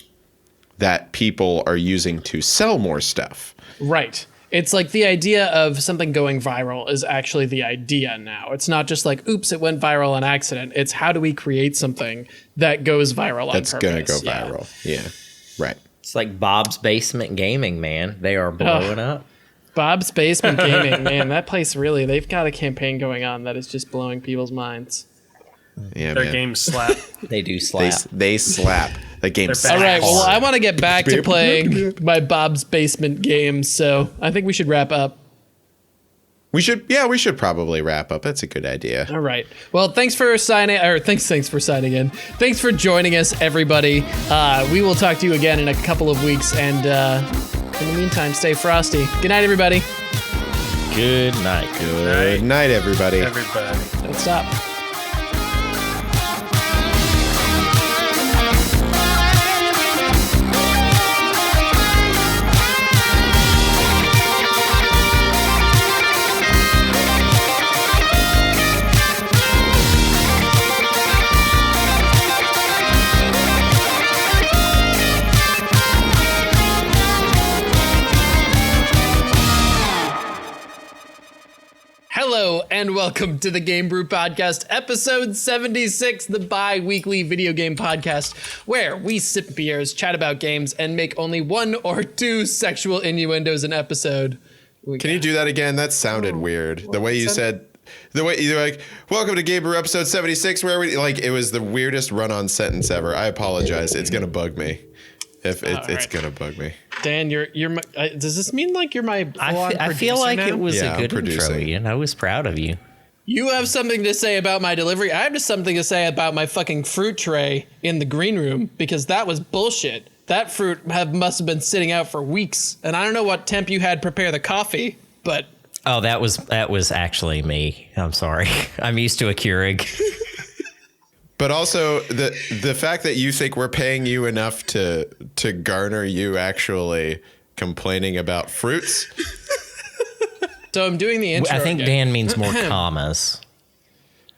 that people are using to sell more stuff. Right. It's like the idea of something going viral is actually the idea now. It's not just like, oops, it went viral on accident. It's how do we create something that goes viral on purpose? That's gonna go viral. Yeah. Right. It's like Bob's Basement Gaming, man. They are blowing up. Bob's Basement Gaming, man, that place really, they've got a campaign going on that is just blowing people's minds. Yeah, Their man. games slap. They do slap. They slap. The game They're slaps. All right, well, I want to get back to Baby. playing my Bob's Basement games, so I think we should wrap up. We should probably wrap up. That's a good idea. All right. Well, thanks for signing in. Thanks for joining us, everybody. We will talk to you again in a couple of weeks, and in the meantime, stay frosty. Good night, everybody. Good night. Good night, everybody. Everybody. Don't stop. Hello and welcome to the Game Brew Podcast, episode 76, the bi-weekly video game podcast where we sip beers, chat about games, and make only one or two sexual innuendos an episode. Can you do that again? That sounded weird. The way you said, the way you're like, welcome to Game Brew episode 76, where we like, it was the weirdest run-on sentence ever. I apologize. It's gonna bug me. It's right. gonna bug me. Dan, you're my, does this mean like you're my I feel like now? it was Yeah, a good I'm intro, producing. Ian. I was proud of you. You have something to say about my delivery. I have just something to say about my fucking fruit tray in the green room because that was bullshit. That fruit must have been sitting out for weeks, and I don't know what temp you had prepare the coffee, but Oh, that was actually me. I'm sorry. I'm used to a Keurig. But also the fact that you think we're paying you enough to garner you actually complaining about fruits. so I'm doing the intro. I think again. Dan means more commas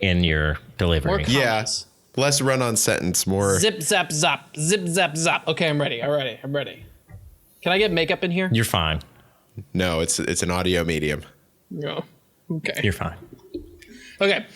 in your delivery. More Yeah. commas. Less run-on sentence, more. Zip zap zap, zip zap zap. Okay, I'm ready. I'm ready. Can I get makeup in here? You're fine. No, it's an audio medium. No. Okay. You're fine. Okay.